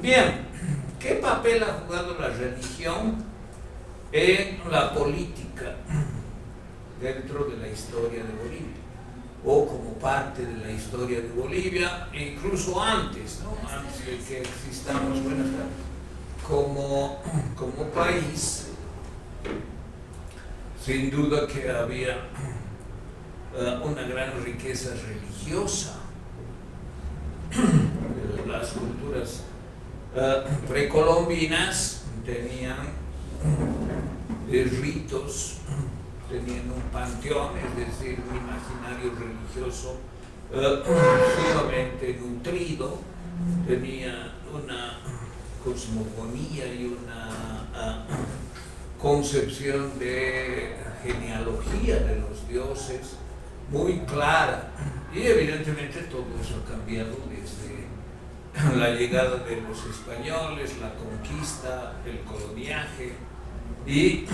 Bien, ¿qué papel ha jugado la religión en la política dentro de la historia de Bolivia? O como parte de la historia de Bolivia, e incluso antes, ¿no? Antes de que existamos, como país, sin duda que había una gran riqueza religiosa. Las culturas precolombinas tenían ritos, tenían un panteón, es decir, un imaginario religioso sumamente nutrido, tenía una cosmogonía y una concepción de genealogía de los dioses muy clara, y evidentemente todo eso ha cambiado desde la llegada de los españoles, la conquista, el coloniaje y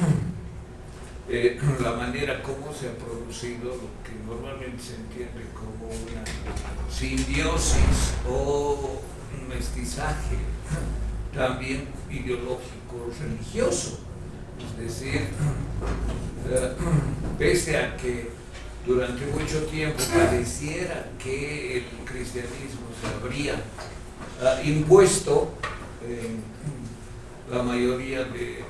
la manera como se ha producido lo que normalmente se entiende como una simbiosis o un mestizaje también ideológico religioso. Es decir, pese a que durante mucho tiempo pareciera que el cristianismo se habría impuesto en la mayoría de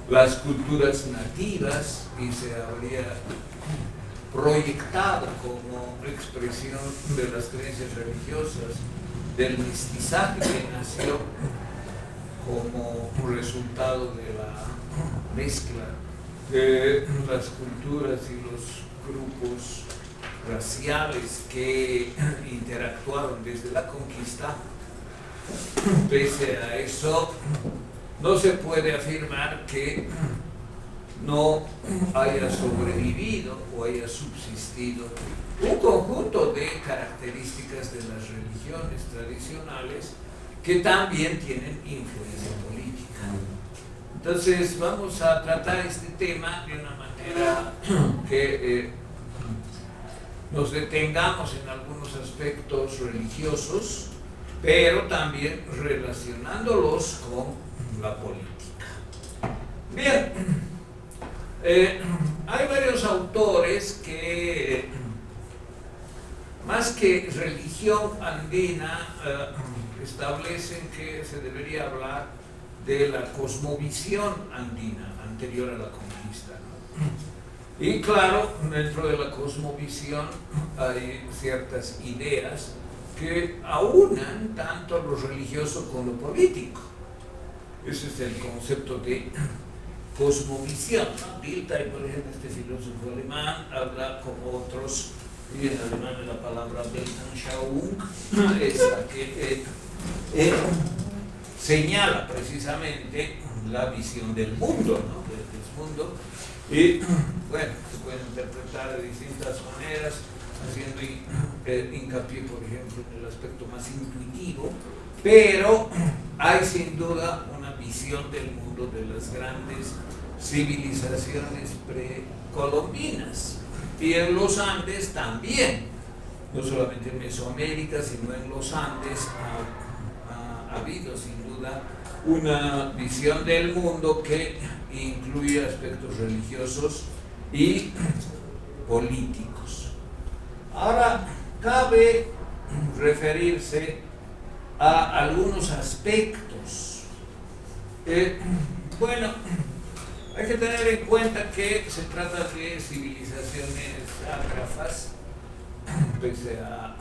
las culturas nativas y se habría proyectado como expresión de las creencias religiosas del mestizaje que nació como resultado de la mezcla de las culturas y los grupos raciales que interactuaron desde la conquista. Pese a eso, no se puede afirmar que no haya sobrevivido o haya subsistido un conjunto de características de las religiones tradicionales que también tienen influencia política. Entonces vamos a tratar este tema de una manera que nos detengamos en algunos aspectos religiosos, pero también relacionándolos con la política. Bien, hay varios autores que, más que religión andina, establecen que se debería hablar de la cosmovisión andina anterior a la conquista, ¿no? Y claro, dentro de la cosmovisión hay ciertas ideas que aunan tanto lo religioso con lo político. Ese es el concepto de cosmovisión, ¿no? Dilthey, por ejemplo, este filósofo alemán, habla como otros, y en alemán es la palabra Weltanschauung, esa que señala precisamente la visión del mundo, ¿no? Del mundo. Y bueno, se puede interpretar de distintas maneras, haciendo hincapié, por ejemplo, en el aspecto más intuitivo, pero hay sin duda una visión del mundo de las grandes civilizaciones precolombinas. Y en los Andes también, no solamente en Mesoamérica, sino en los Andes ha habido sin duda una visión del mundo que incluye aspectos religiosos y políticos. Ahora, cabe referirse a algunos aspectos. Bueno, hay que tener en cuenta que se trata de civilizaciones ágrafas, pese a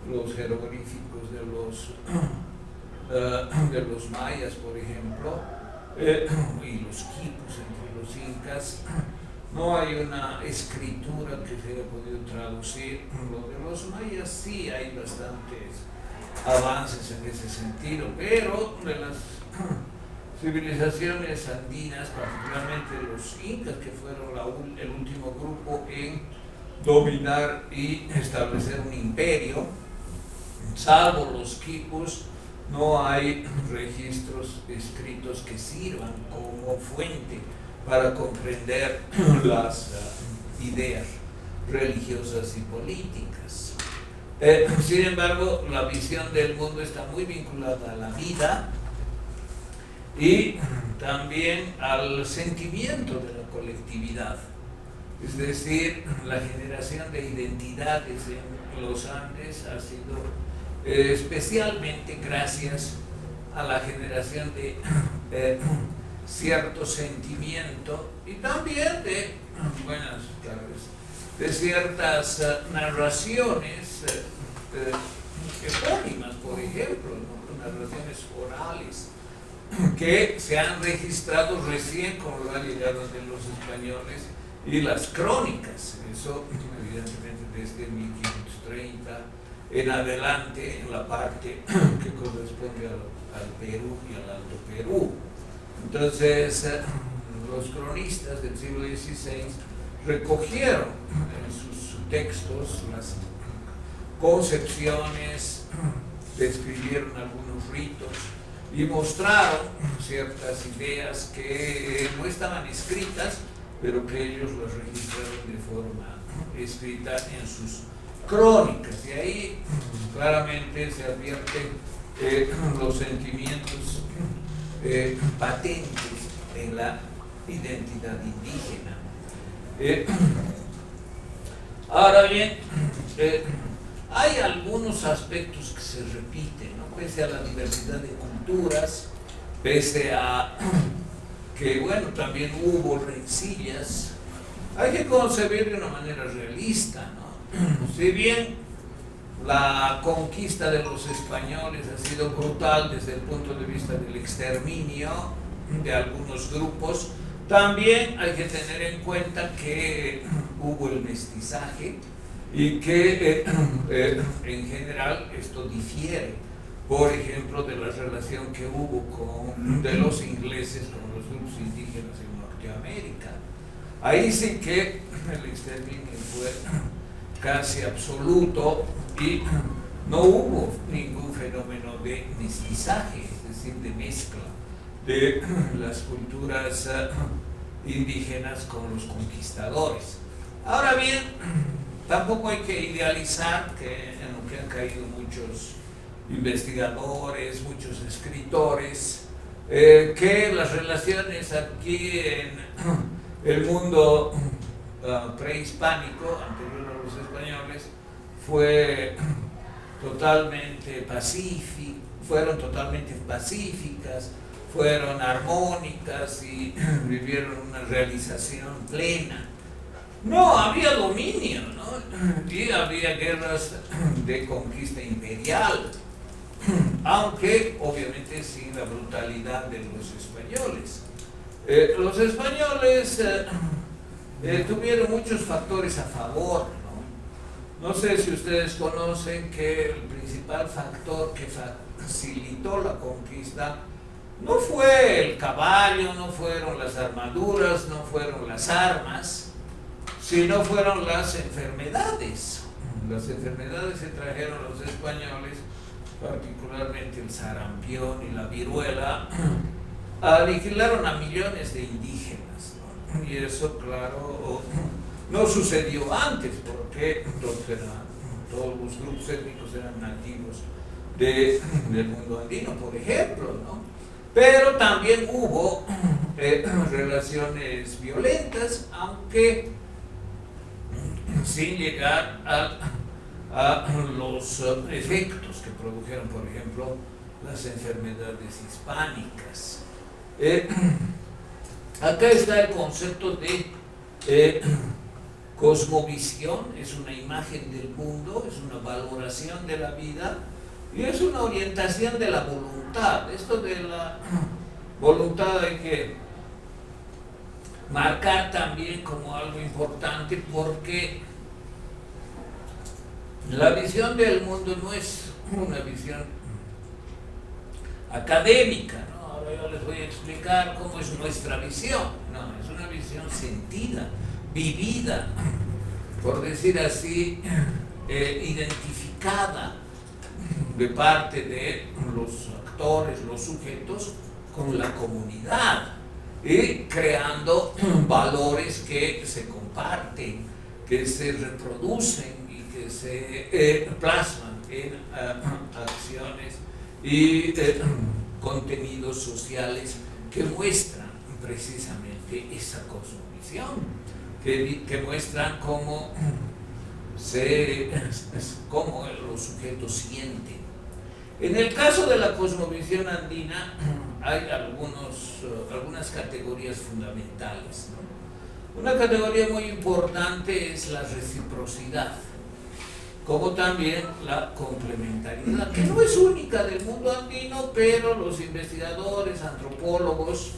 los jeroglíficos de los mayas, por ejemplo, y los quipus entre los incas. No hay una escritura que se haya podido traducir. Lo de los mayas sí hay bastantes avances en ese sentido, pero de las civilizaciones andinas, particularmente los incas, que fueron el último grupo en dominar y establecer un imperio, salvo los quipus, no hay registros escritos que sirvan como fuente para comprender las ideas religiosas y políticas. Sin embargo, la visión del mundo está muy vinculada a la vida y también al sentimiento de la colectividad. Es decir, la generación de identidades en los Andes ha sido especialmente gracias a la generación de cierto sentimiento y también de ciertas narraciones epónimas, por ejemplo, ¿no? Narraciones orales que se han registrado recién con la llegada de los españoles y las crónicas, eso evidentemente desde 1530 en adelante en la parte que corresponde al Perú y al Alto Perú. Entonces los cronistas del siglo XVI recogieron en sus textos las concepciones, describieron algunos ritos y mostraron ciertas ideas que no estaban escritas, pero que ellos las registraron de forma escrita en sus crónicas. Y ahí claramente se advierten los sentimientos patentes en la identidad indígena. Ahora bien, hay algunos aspectos que se repiten, ¿no? Pese a la diversidad de culturas, pese a que, bueno, también hubo rencillas, hay que concebir de una manera realista, ¿no? Si bien la conquista de los españoles ha sido brutal desde el punto de vista del exterminio de algunos grupos, también hay que tener en cuenta que hubo el mestizaje y que en general esto difiere, por ejemplo, de la relación que hubo de los ingleses con los grupos indígenas en Norteamérica. Ahí sí que el exterminio fue casi absoluto y no hubo ningún fenómeno de mestizaje, es decir, de mezcla de las culturas indígenas con los conquistadores. Ahora bien, tampoco hay que idealizar en lo que han caído muchos investigadores, muchos escritores, que las relaciones aquí en el mundo prehispánico, anterior a los españoles, fueron totalmente pacíficas, fueron armónicas y vivieron una realización plena. No, había dominio, ¿no? Y había guerras de conquista imperial, aunque obviamente sin la brutalidad de los españoles. Los españoles tuvieron muchos factores a favor, ¿no? No sé si ustedes conocen que el principal factor que facilitó la conquista no fue el caballo, no fueron las armaduras, no fueron las armas, sino fueron las enfermedades. Las enfermedades se trajeron los españoles, particularmente el sarampión y la viruela, aniquilaron a millones de indígenas, ¿no? Y eso, claro, no sucedió antes, porque todos los grupos étnicos eran nativos del mundo andino, por ejemplo, ¿no? Pero también hubo relaciones violentas, aunque sin llegar a los efectos que produjeron, por ejemplo, las enfermedades hispánicas. Acá está el concepto de cosmovisión, es una imagen del mundo, es una valoración de la vida y es una orientación de la voluntad. Esto de la voluntad hay que marcar también como algo importante, porque la visión del mundo no es una visión académica, ¿no? Ahora yo les voy a explicar cómo es nuestra visión. No, es una visión sentida, vivida, por decir así, identificada de parte de los actores, los sujetos, con la comunidad, y creando valores que se comparten, que se reproducen y que se plasman en acciones y contenidos sociales que muestran precisamente esa cosmovisión, que muestran cómo los sujetos sienten. En el caso de la cosmovisión andina hay algunas categorías fundamentales, ¿no? Una categoría muy importante es la reciprocidad, como también la complementariedad, que no es única del mundo andino, pero los investigadores, antropólogos,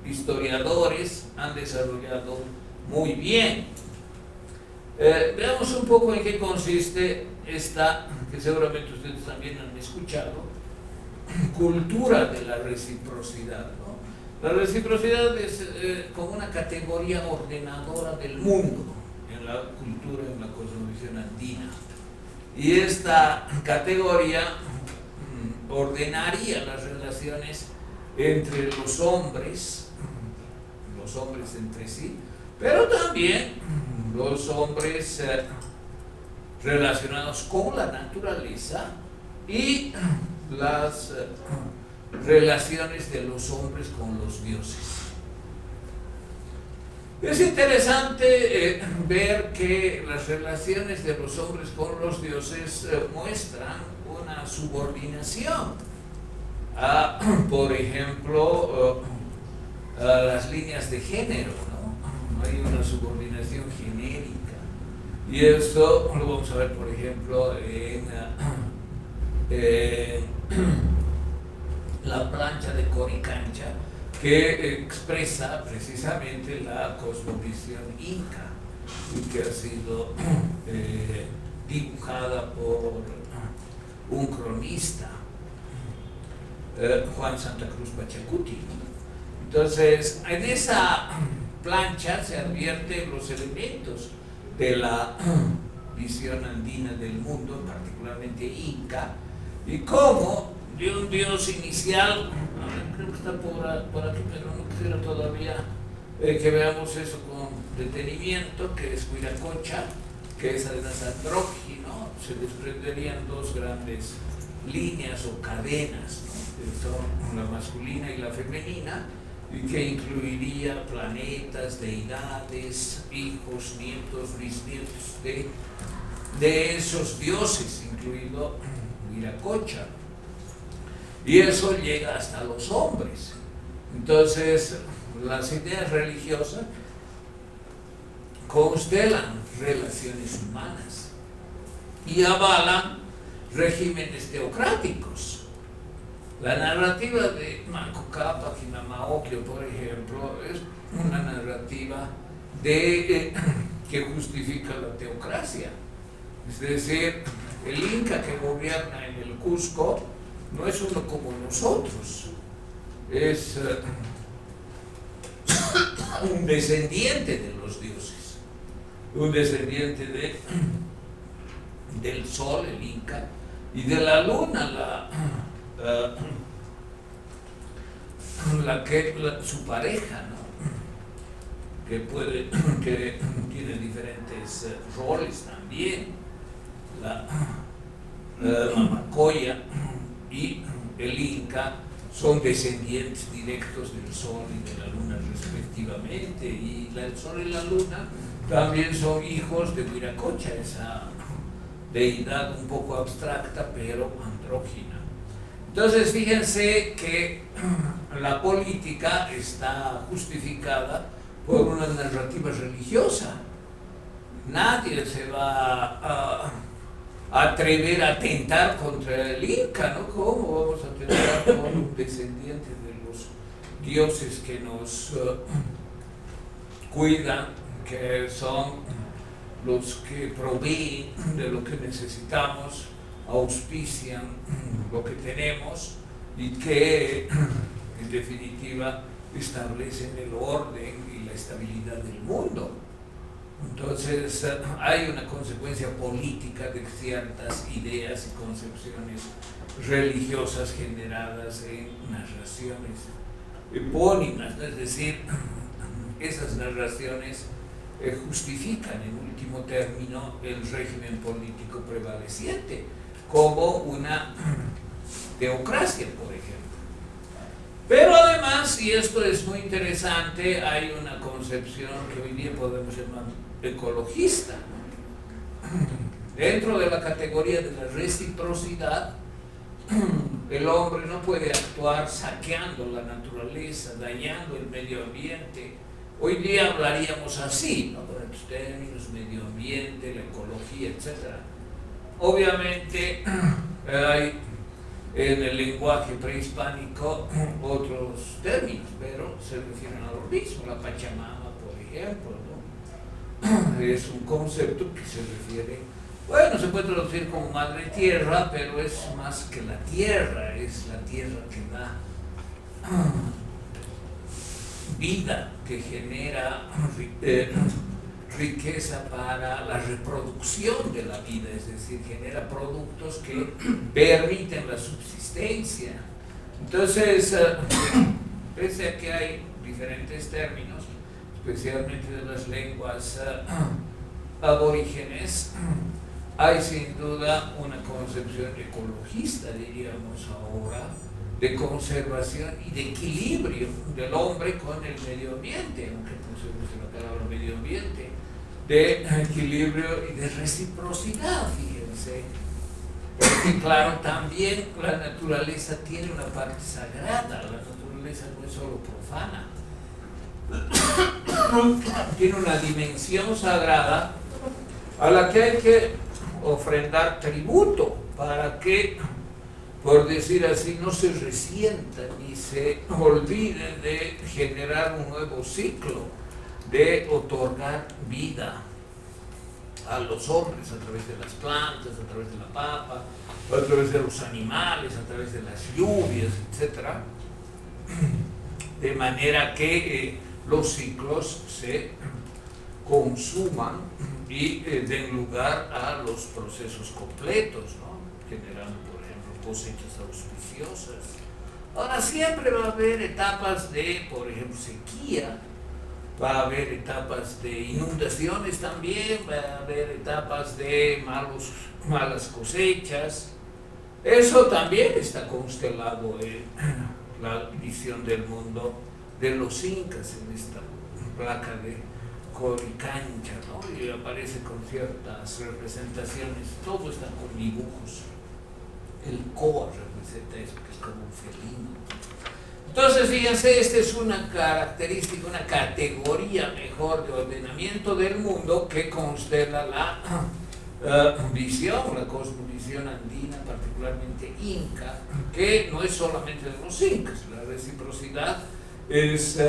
historiadores han desarrollado muy bien. Veamos un poco en qué consiste esta, que seguramente ustedes también han escuchado, cultura de la reciprocidad, ¿no? La reciprocidad es como una categoría ordenadora del mundo en la cultura, en la cosmovisión andina. Y esta categoría ordenaría las relaciones entre los hombres entre sí, pero también los hombres relacionados con la naturaleza y las relaciones de los hombres con los dioses. Es interesante ver que las relaciones de los hombres con los dioses muestran una subordinación a, por ejemplo, a las líneas de género, ¿no? Hay una subordinación genérica. Y esto lo vamos a ver, por ejemplo, en la plancha de Coricancha, que expresa precisamente la cosmovisión inca y que ha sido dibujada por un cronista, Juan Santa Cruz Pachacuti. Entonces, en esa plancha se advierten los elementos de la visión andina del mundo, particularmente inca, y cómo de un dios inicial, creo que está por aquí, pero no quisiera todavía que veamos eso con detenimiento, que es Huiracocha, que es además andrógino, se desprenderían dos grandes líneas o cadenas, ¿no? Que son la masculina y la femenina, y que incluiría planetas, deidades, hijos, nietos, bisnietos de esos dioses, incluido Huiracocha. Y eso llega hasta los hombres. Entonces, las ideas religiosas constelan relaciones humanas y avalan regímenes teocráticos. La narrativa de Manco Cápac y Mamaoclio, por ejemplo, es una narrativa que justifica la teocracia. Es decir, el inca que gobierna en el Cusco no es uno como nosotros, es un descendiente de los dioses, un descendiente del sol, el inca, y de la luna, su pareja, ¿no? que tiene diferentes roles también, la Mamacoya y el Inca son descendientes directos del Sol y de la Luna respectivamente, y el Sol y la Luna también son hijos de Huiracocha, esa deidad un poco abstracta pero andrógina. Entonces fíjense que la política está justificada por una narrativa religiosa. Nadie se va a atrever a atentar contra el Inca, ¿no? ¿Cómo vamos a atentar con un descendiente de los dioses que nos cuidan, que son los que proveen de lo que necesitamos, auspician lo que tenemos y que en definitiva establecen el orden y la estabilidad del mundo? Entonces hay una consecuencia política de ciertas ideas y concepciones religiosas generadas en narraciones epónimas, ¿no? Es decir, esas narraciones justifican en último término el régimen político prevaleciente como una teocracia, por ejemplo. Pero además, y esto es muy interesante, hay una concepción que hoy día podemos llamar ecologista, ¿no? Dentro de la categoría de la reciprocidad, el hombre no puede actuar saqueando la naturaleza, dañando el medio ambiente. Hoy día hablaríamos así, ¿no? Por los términos, medio ambiente, la ecología, etc. Obviamente hay en el lenguaje prehispánico otros términos, pero se refieren a lo mismo. La Pachamama, por ejemplo, ¿no? Es un concepto que se refiere, bueno, se puede traducir como madre tierra, pero es más que la tierra, es la tierra que da vida, que genera riqueza para la reproducción de la vida, es decir, genera productos que permiten la subsistencia. Entonces, pese a que hay diferentes términos, especialmente de las lenguas aborígenes, hay sin duda una concepción ecologista, diríamos ahora, de conservación y de equilibrio del hombre con el medio ambiente, aunque no se usa la palabra medio ambiente, de equilibrio y de reciprocidad, fíjense. Porque claro, también la naturaleza tiene una parte sagrada, la naturaleza no es solo profana, tiene una dimensión sagrada a la que hay que ofrendar tributo para que, por decir así, no se resienta ni se olvide de generar un nuevo ciclo, de otorgar vida a los hombres a través de las plantas, a través de la papa, a través de los animales, a través de las lluvias, etc. De manera que los ciclos se consuman y den lugar a los procesos completos, ¿no? Generando, por ejemplo, cosechas auspiciosas. Ahora, siempre va a haber etapas de, por ejemplo, sequía, va a haber etapas de inundaciones también, va a haber etapas de malas cosechas. Eso también está constelado en la visión del mundo de los incas en esta placa de Coricancha, ¿no? Y aparece con ciertas representaciones, todo está con dibujos. El Coa representa eso, que es como un felino. Entonces, fíjense, esta es una característica, una categoría mejor de ordenamiento del mundo que constela la visión, la cosmovisión andina, particularmente inca, que no es solamente de los incas. La reciprocidad es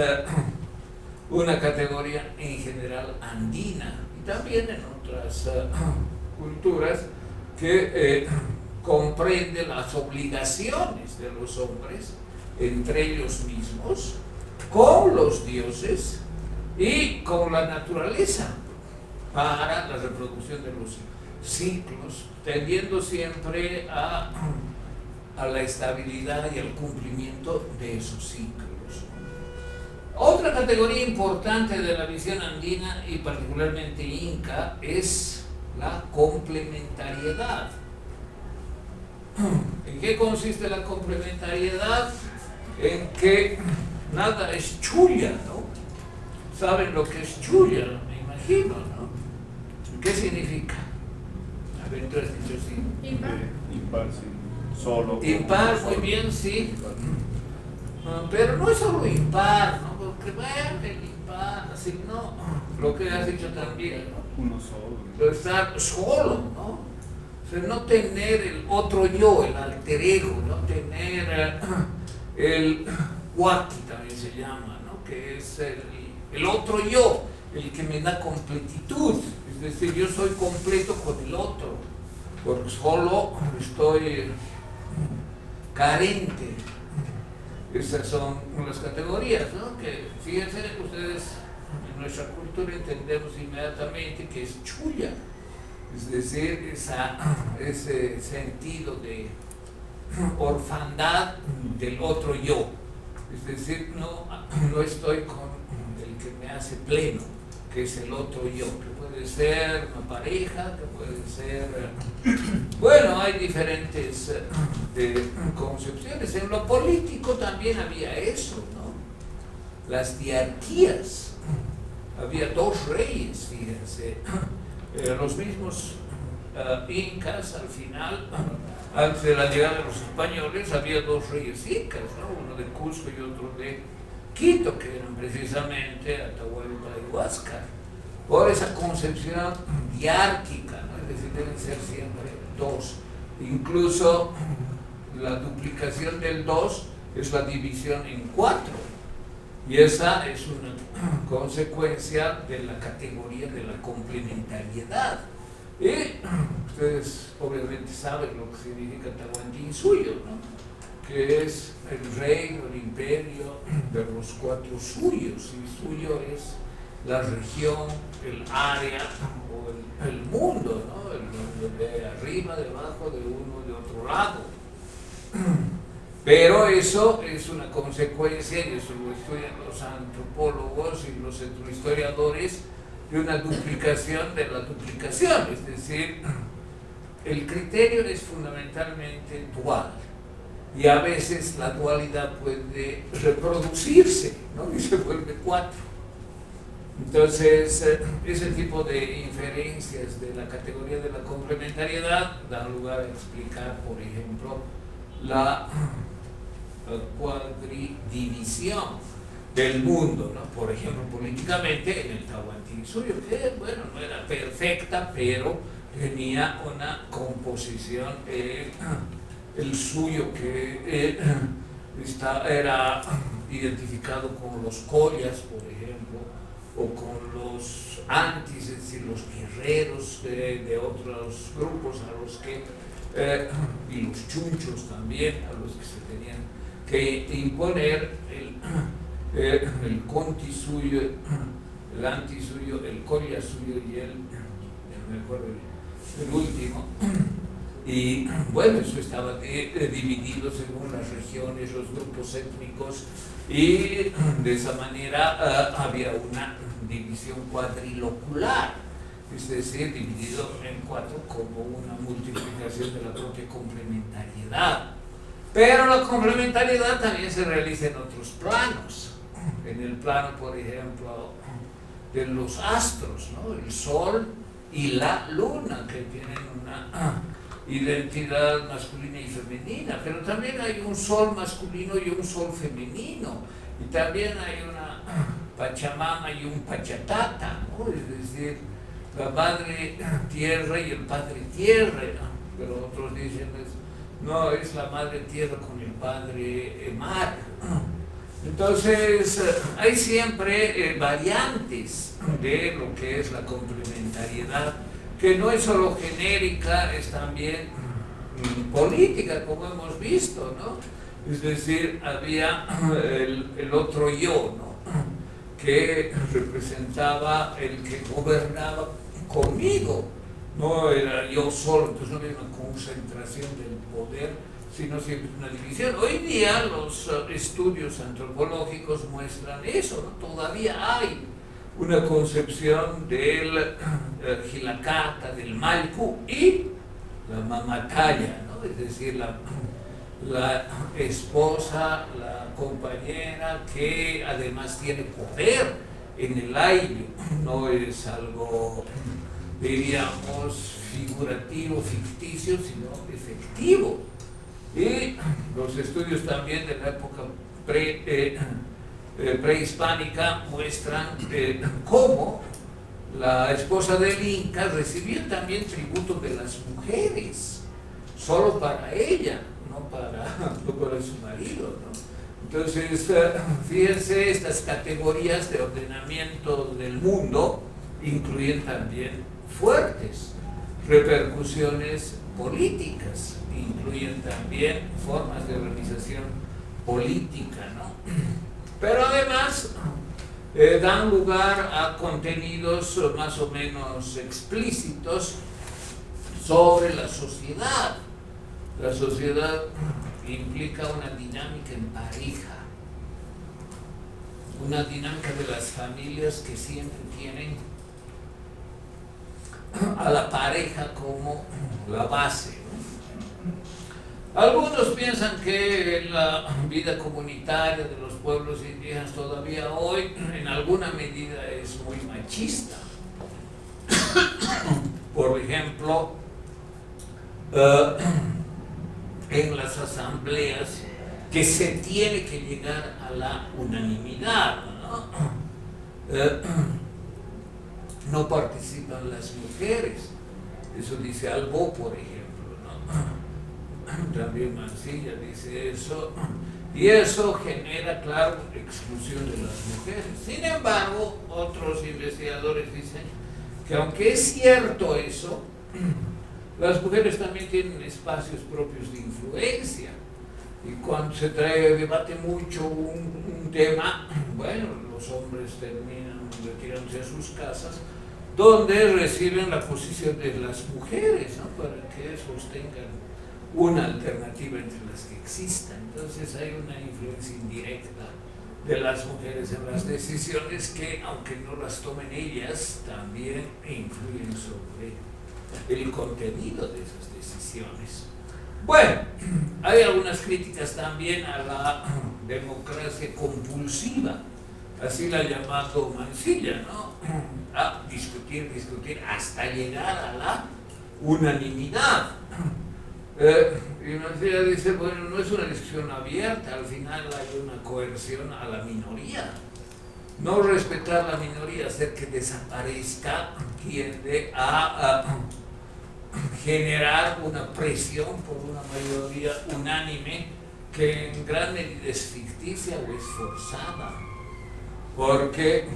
una categoría en general andina y también en otras culturas que comprende las obligaciones de los hombres entre ellos mismos, con los dioses y con la naturaleza para la reproducción de los ciclos, tendiendo siempre a la estabilidad y al cumplimiento de esos ciclos. Otra categoría importante de la visión andina y particularmente inca es la complementariedad. ¿En qué consiste la complementariedad? En que nada es chulla, ¿no? ¿Saben lo que es chulla? Me imagino, ¿no? ¿Qué significa? A ver, tú has dicho sí. Impar, sí. Solo. Impar, muy bien, sí. Pero no es solo impar, ¿no? Porque bueno, el impar, así, no. Lo que has dicho también, ¿no? Uno solo. Pero estar solo, ¿no? O sea, no tener el otro yo, el alter ego, no tener el waki también se llama, ¿no? Que es el otro yo, el que me da completitud. Es decir, yo soy completo con el otro, porque solo estoy carente. Esas son las categorías, ¿no? Que fíjense ustedes, en nuestra cultura entendemos inmediatamente que es chulla, es decir, ese sentido de orfandad del otro yo, es decir, no estoy con el que me hace pleno, que es el otro yo, que puede ser una pareja, que puede ser... Bueno, hay diferentes concepciones. En lo político también había eso, ¿no? Las diarquías. Había dos reyes, fíjense. Los mismos incas, al final, antes de la llegada de los españoles, había dos reyes incas, ¿no? Uno de Cusco y otro de Quito, que eran precisamente Atahualpa y Huáscar, por esa concepción diárquica, ¿no? Es decir, deben ser siempre dos. Incluso la duplicación del 2 es la división en 4, y esa es una consecuencia de la categoría de la complementariedad. Y ustedes obviamente saben lo que significa Tahuantinsuyo, ¿no? Que es el reino, el imperio de los 4 suyos, y suyo es la región, el área o el mundo, ¿no? El mundo de arriba, de abajo, de uno, de otro lado. Pero eso es una consecuencia, y eso lo estudian los antropólogos y los historiadores, de una duplicación de la duplicación. Es decir, el criterio es fundamentalmente dual, y a veces la dualidad puede reproducirse, ¿no? Y se vuelve 4. Entonces, ese tipo de inferencias de la categoría de la complementariedad dan lugar a explicar, por ejemplo, la cuadridivisión del mundo, ¿no? Por ejemplo, políticamente en el Tahuantinsuyo, que bueno, no era perfecta, pero tenía una composición, el suyo que era identificado con los collas, por ejemplo, o con los antis, es decir, los guerreros de otros grupos a los que, y los chunchos también, a los que se tenían que imponer el conti suyo, el anti suyo, el colla suyo y me acuerdo el último. Y bueno, eso estaba dividido según las regiones, los grupos étnicos, y de esa manera había una división cuadrilocular, es decir, dividido en 4 como una multiplicación de la propia complementariedad. Pero la complementariedad también se realiza en otros planos, en el plano, por ejemplo, de los astros, ¿no? El Sol y la Luna, que tienen una identidad masculina y femenina, pero también hay un sol masculino y un sol femenino, y también hay una Pachamama y un Pachatata, ¿no? Es decir, la madre tierra y el padre tierra, ¿no? Pero otros dicen, no, es la madre tierra con el padre mar. Entonces, hay siempre variantes de lo que es la complementariedad, que no es solo genérica, es también política, como hemos visto, ¿no? Es decir, había el otro yo, ¿no? Que representaba el que gobernaba conmigo. No era yo solo, entonces no había una concentración del poder, sino siempre una división. Hoy día los estudios antropológicos muestran eso, ¿no? Todavía hay una concepción del Gilacata, del Malku y la Mamataya, ¿no? Es decir, la esposa, la compañera, que además tiene poder en el aire, no es algo, diríamos, figurativo, ficticio, sino efectivo. Y los estudios también de la época prehispánica muestran cómo la esposa del Inca recibía también tributo de las mujeres, solo para ella, no para su marido, ¿no? Entonces, fíjense, estas categorías de ordenamiento del mundo incluyen también fuertes repercusiones políticas, incluyen también formas de organización política, ¿no? Pero además dan lugar a contenidos más o menos explícitos sobre la sociedad. La sociedad implica una dinámica en pareja. una dinámica de las familias que siempre tienen a la pareja como la base, ¿no? Algunos piensan que la vida comunitaria de los pueblos indígenas todavía hoy en alguna medida es muy machista. Por ejemplo, en las asambleas que se tiene que llegar a la unanimidad, ¿no? No participan las mujeres, eso dice Albó, por ejemplo, ¿no? También Mansilla dice eso, y eso genera, claro, exclusión de las mujeres. Sin embargo, otros investigadores dicen que aunque es cierto eso, las mujeres también tienen espacios propios de influencia, y cuando se trae debate mucho un tema, bueno, los hombres terminan retirándose a sus casas, donde reciben la posición de las mujeres, ¿no? Para que sostengan una alternativa entre las que existan. Entonces hay una influencia indirecta de las mujeres en las decisiones que, aunque no las tomen ellas, también influyen sobre el contenido de esas decisiones. Bueno, hay algunas críticas también a la democracia compulsiva, así la ha llamado Mansilla, ¿no? A discutir hasta llegar a la unanimidad. Y Mansilla dice, bueno, no es una discusión abierta, al final hay una coerción a la minoría. No respetar la minoría, hacer que desaparezca, tiende a generar una presión por una mayoría unánime que en gran medida es ficticia o es forzada, porque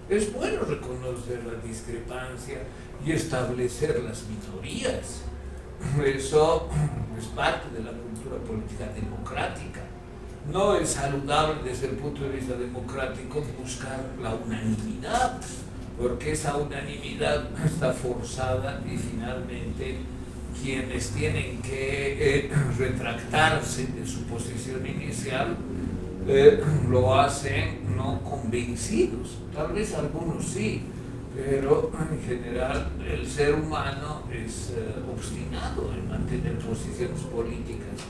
es bueno reconocer la discrepancia y establecer las minorías. Eso es parte de la cultura política democrática. No es saludable desde el punto de vista democrático buscar la unanimidad, porque esa unanimidad está forzada y finalmente quienes tienen que retractarse de su posición inicial lo hacen no convencidos. Tal vez algunos sí, pero en general el ser humano es obstinado en mantener posiciones políticas,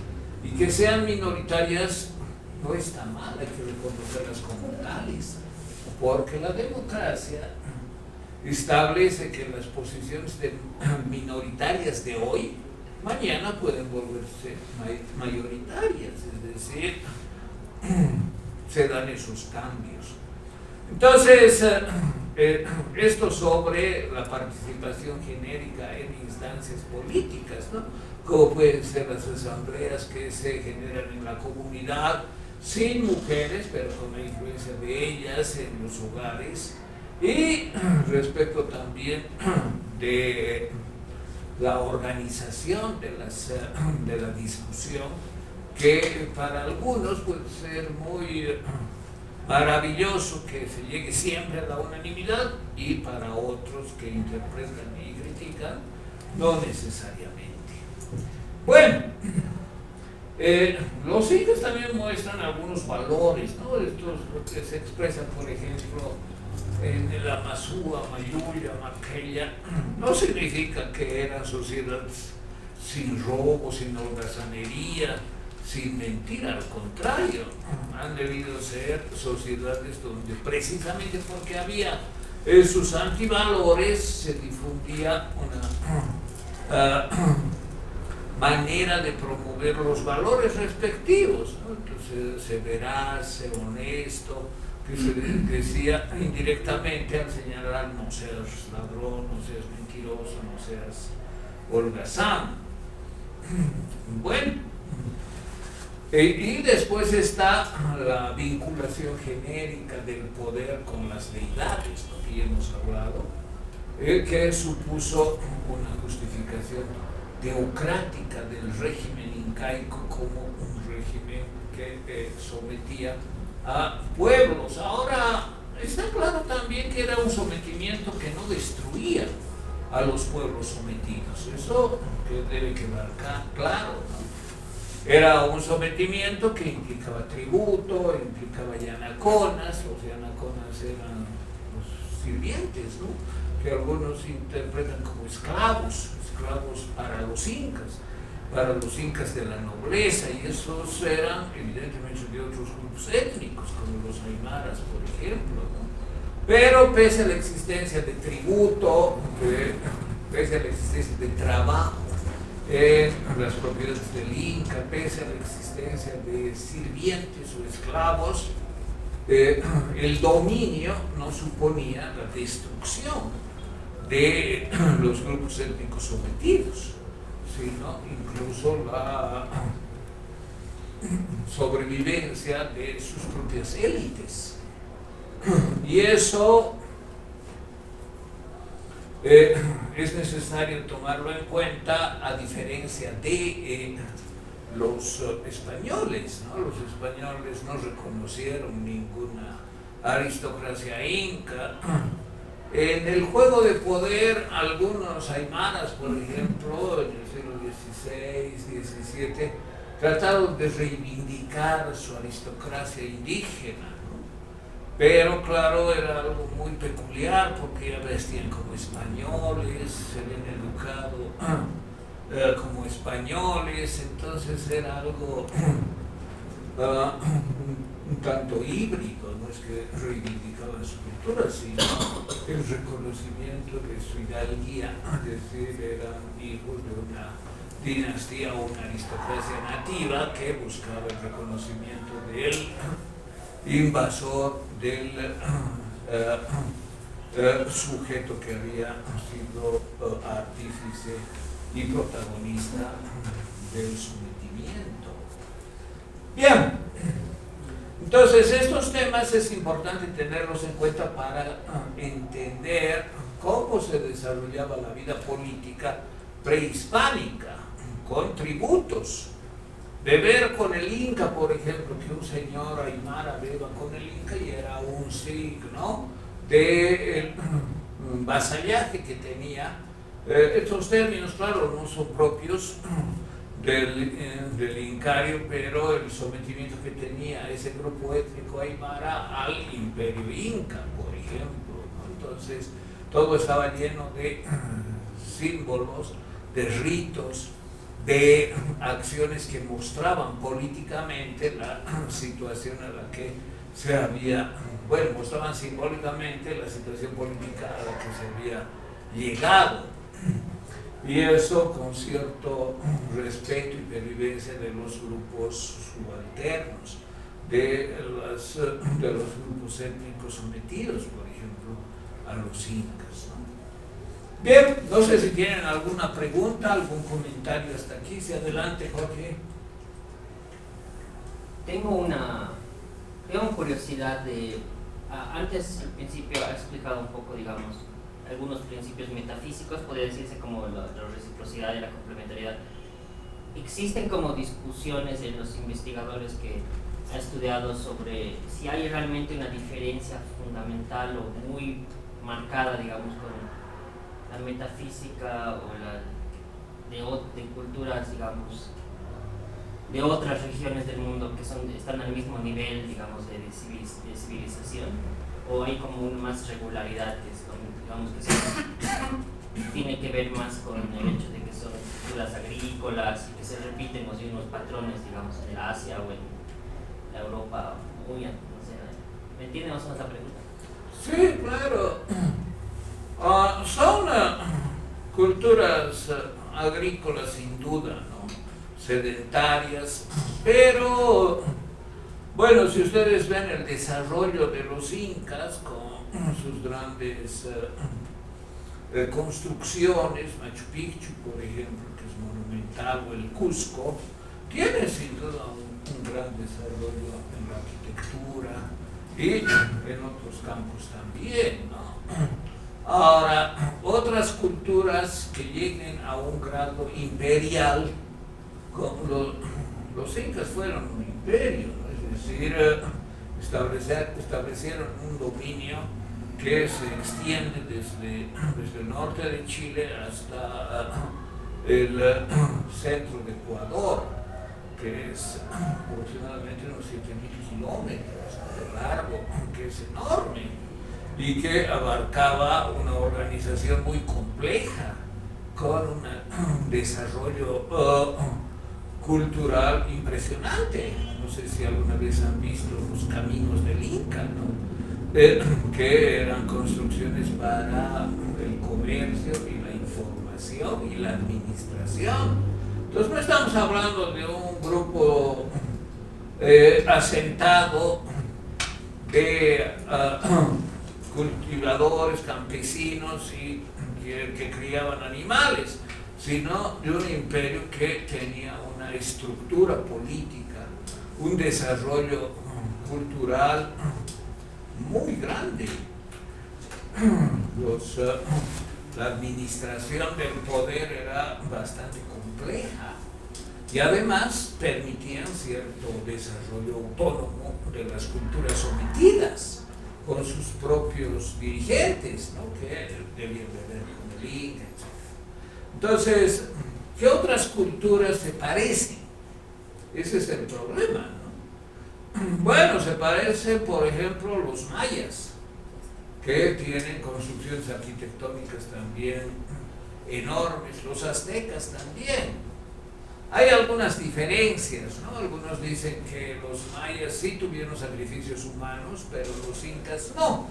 y que sean minoritarias no está mal, hay que reconocerlas como tales, porque la democracia establece que las posiciones minoritarias de hoy, mañana pueden volverse mayoritarias, es decir, se dan esos cambios. Entonces, esto sobre la participación genérica en instancias políticas, ¿no? Como pueden ser las asambleas que se generan en la comunidad, sin mujeres, pero con la influencia de ellas en los hogares, y respecto también de la organización de la discusión, que para algunos puede ser muy maravilloso que se llegue siempre a la unanimidad, y para otros que interpretan y critican, no necesariamente. Bueno, los incas también muestran algunos valores, ¿no? Estos que se expresan, por ejemplo, en el Amazúa, Mayuya, Maquella, no significa que eran sociedades sin robo, sin holgazanería, sin mentira, al contrario, han debido ser sociedades donde precisamente porque había sus antivalores se difundía una manera de promover los valores respectivos, ¿no? Entonces, ser veraz, ser honesto, que se decía indirectamente al señalar no seas ladrón, no seas mentiroso, no seas holgazán. Bueno, y después está la vinculación genérica del poder con las deidades, lo que ya hemos hablado, que supuso una justificación teocrática del régimen incaico como un régimen que sometía a pueblos. Ahora está claro también que era un sometimiento que no destruía a los pueblos sometidos, eso que debe quedar claro, ¿no? Era un sometimiento que implicaba tributo, implicaba yanaconas. Los yanaconas eran los sirvientes, ¿no? Que algunos interpretan como esclavos para los incas de la nobleza, y esos eran evidentemente de otros grupos étnicos, como los aymaras, por ejemplo, ¿no? Pero pese a la existencia de tributo, pese a la existencia de trabajo en las propiedades del Inca, pese a la existencia de sirvientes o esclavos, el dominio no suponía la destrucción de los grupos étnicos sometidos, sino incluso la sobrevivencia de sus propias élites. Y eso es necesario tomarlo en cuenta, a diferencia de los españoles, ¿no? Los españoles no reconocieron ninguna aristocracia inca. En el juego de poder, algunos aymaras, por ejemplo, en el siglo XVI, XVII, trataron de reivindicar su aristocracia indígena, ¿no? Pero claro, era algo muy peculiar, porque ya vestían como españoles, se habían educado como españoles, entonces era algo un tanto híbrido. No es que reivindicaban su cultura, sino el reconocimiento de su hidalguía, es decir, eran hijos de una dinastía o una aristocracia nativa que buscaba el reconocimiento del invasor, del sujeto que había sido artífice y protagonista del sometimiento. Bien, entonces estos temas es importante tenerlos en cuenta para entender cómo se desarrollaba la vida política prehispánica, con tributos. Beber con el Inca, por ejemplo, que un señor aymara beba con el Inca, y era un signo del vasallaje que tenía. Estos términos, claro, no son propios del incario, pero el sometimiento que tenía ese grupo étnico aymara al imperio inca, por ejemplo, ¿no? Entonces, todo estaba lleno de símbolos, de ritos, de acciones que mostraban políticamente la situación a la que se había, mostraban simbólicamente la situación política a la que se había llegado. Y eso con cierto respeto y pervivencia de los grupos subalternos, de los grupos étnicos sometidos, por ejemplo, a los incas, ¿no? Bien, no sé si tienen alguna pregunta, algún comentario hasta aquí. Si adelante, Jorge. Tengo curiosidad de... antes, al principio, ha explicado un poco, digamos, algunos principios metafísicos, podría decirse como la reciprocidad y la complementariedad. Existen como discusiones en los investigadores que han estudiado sobre si hay realmente una diferencia fundamental o muy marcada, digamos, con la metafísica o de culturas, digamos, de otras regiones del mundo que están al mismo nivel, digamos, de civilización, o hay como más regularidades, digamos, que tiene que ver más con el hecho de que son culturas agrícolas y que se repiten los mismos patrones, digamos, en el Asia o en la Europa muy, no sé, ¿me entienden más o menos la pregunta? Sí, claro. Son culturas agrícolas sin duda, ¿no? Sedentarias, pero bueno, si ustedes ven el desarrollo de los incas con sus grandes construcciones, Machu Picchu, por ejemplo, que es monumental, o el Cusco, tiene sin duda un gran desarrollo en la arquitectura y en otros campos también, ¿no? Ahora, otras culturas que lleguen a un grado imperial, los incas fueron un imperio, ¿no? Es decir, establecieron un dominio que se extiende desde el norte de Chile hasta el centro de Ecuador, que es aproximadamente unos 7.000 kilómetros de largo, que es enorme, y que abarcaba una organización muy compleja, con un desarrollo cultural impresionante. No sé si alguna vez han visto los caminos del Inca, ¿no? Que eran construcciones para el comercio y la información y la administración. Entonces no estamos hablando de un grupo asentado de cultivadores, campesinos y que criaban animales, sino de un imperio que tenía una estructura política, un desarrollo cultural muy grande. La administración del poder era bastante compleja y además permitían cierto desarrollo autónomo de las culturas sometidas, con sus propios dirigentes, ¿no? Que debían beber con el Inca, etc. Entonces, ¿qué otras culturas se parecen? Ese es el problema, ¿no? Bueno, se parecen, por ejemplo, los mayas, que tienen construcciones arquitectónicas también enormes, los aztecas también. Hay algunas diferencias, ¿no? Algunos dicen que los mayas sí tuvieron sacrificios humanos, pero los incas no.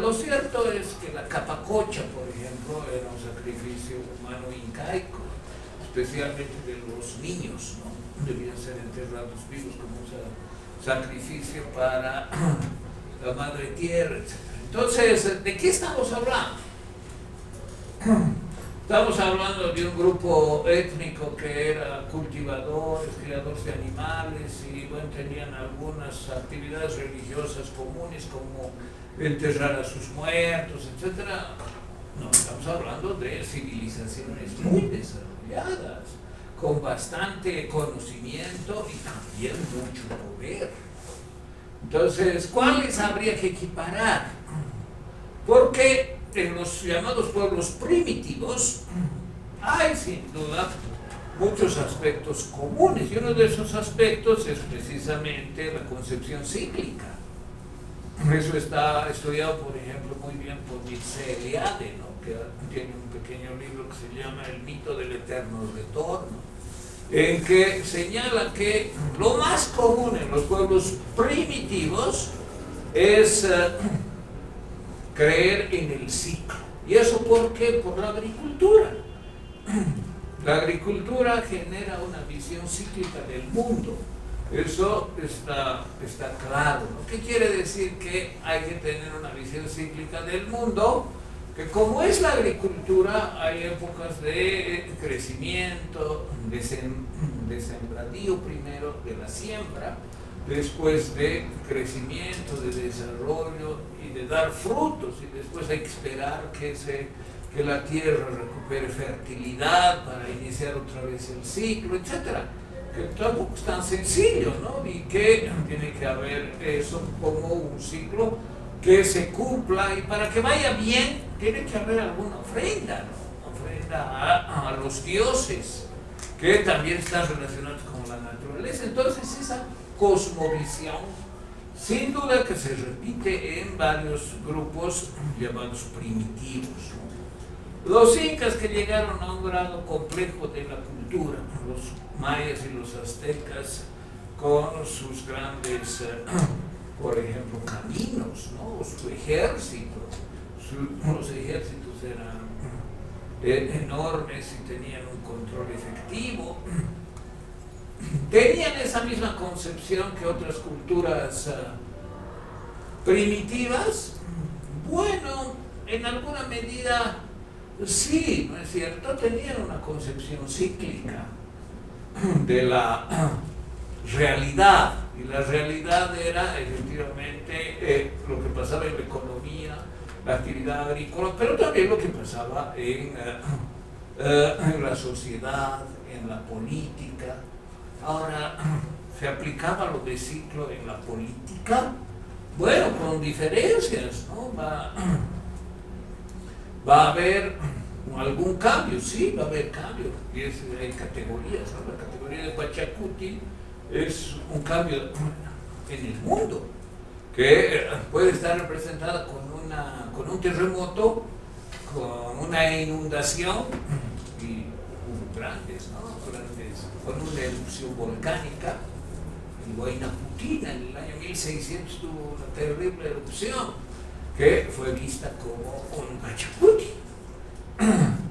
Lo cierto es que la capacocha, por ejemplo, era un sacrificio humano incaico, especialmente de los niños, ¿no? Debían ser enterrados vivos como un sacrificio para la madre tierra, etc. Entonces, ¿de qué estamos hablando? Estamos hablando de un grupo étnico que era cultivadores, criadores de animales y bueno, tenían algunas actividades religiosas comunes como enterrar a sus muertos, etc. No, estamos hablando de civilizaciones muy desarrolladas, con bastante conocimiento y también mucho poder. Entonces, ¿cuáles habría que equiparar? Porque en los llamados pueblos primitivos hay sin duda muchos aspectos comunes y uno de esos aspectos es precisamente la concepción cíclica. Eso está estudiado, por ejemplo, muy bien por Mircea Eliade, ¿no? Que tiene un pequeño libro que se llama El mito del eterno retorno, en que señala que lo más común en los pueblos primitivos es creer en el ciclo. ¿Y eso por qué? Por la agricultura. La agricultura genera una visión cíclica del mundo. Eso está claro, ¿no? ¿Qué quiere decir? Que hay que tener una visión cíclica del mundo, que como es la agricultura, hay épocas de crecimiento, de sembradío primero, de la siembra, después de crecimiento, de desarrollo y de dar frutos, y después hay que esperar que la tierra recupere fertilidad para iniciar otra vez el ciclo, etc. Que tampoco es tan sencillo, ¿no? Y que tiene que haber eso como un ciclo que se cumpla, y para que vaya bien tiene que haber alguna ofrenda, ¿no? Ofrenda a los dioses, que también están relacionados con la naturaleza. Entonces esa cosmovisión, sin duda que se repite en varios grupos llamados primitivos, ¿no? Los incas, que llegaron a un grado complejo de la cultura, los mayas y los aztecas, con sus grandes, por ejemplo, caminos, ¿no? Su ejército, los ejércitos eran enormes y tenían un control efectivo. Tenían esa misma concepción que otras culturas primitivas. Bueno, en alguna medida sí, ¿no es cierto? Tenían una concepción cíclica de la realidad, y la realidad era efectivamente lo que pasaba en la economía, la actividad agrícola, pero también lo que pasaba en la sociedad, en la política. Ahora, ¿se aplicaba lo de ciclo en la política? Bueno, con diferencias, ¿no? Va a haber algún cambio, sí, va a haber cambio, y hay categorías, ¿no? La categoría de Pachacuti es un cambio en el mundo, que puede estar representada con un terremoto, con una inundación, y grandes, con una erupción volcánica. En Huayna Putina, en el año 1600, tuvo una terrible erupción, que fue vista como un Pachacuti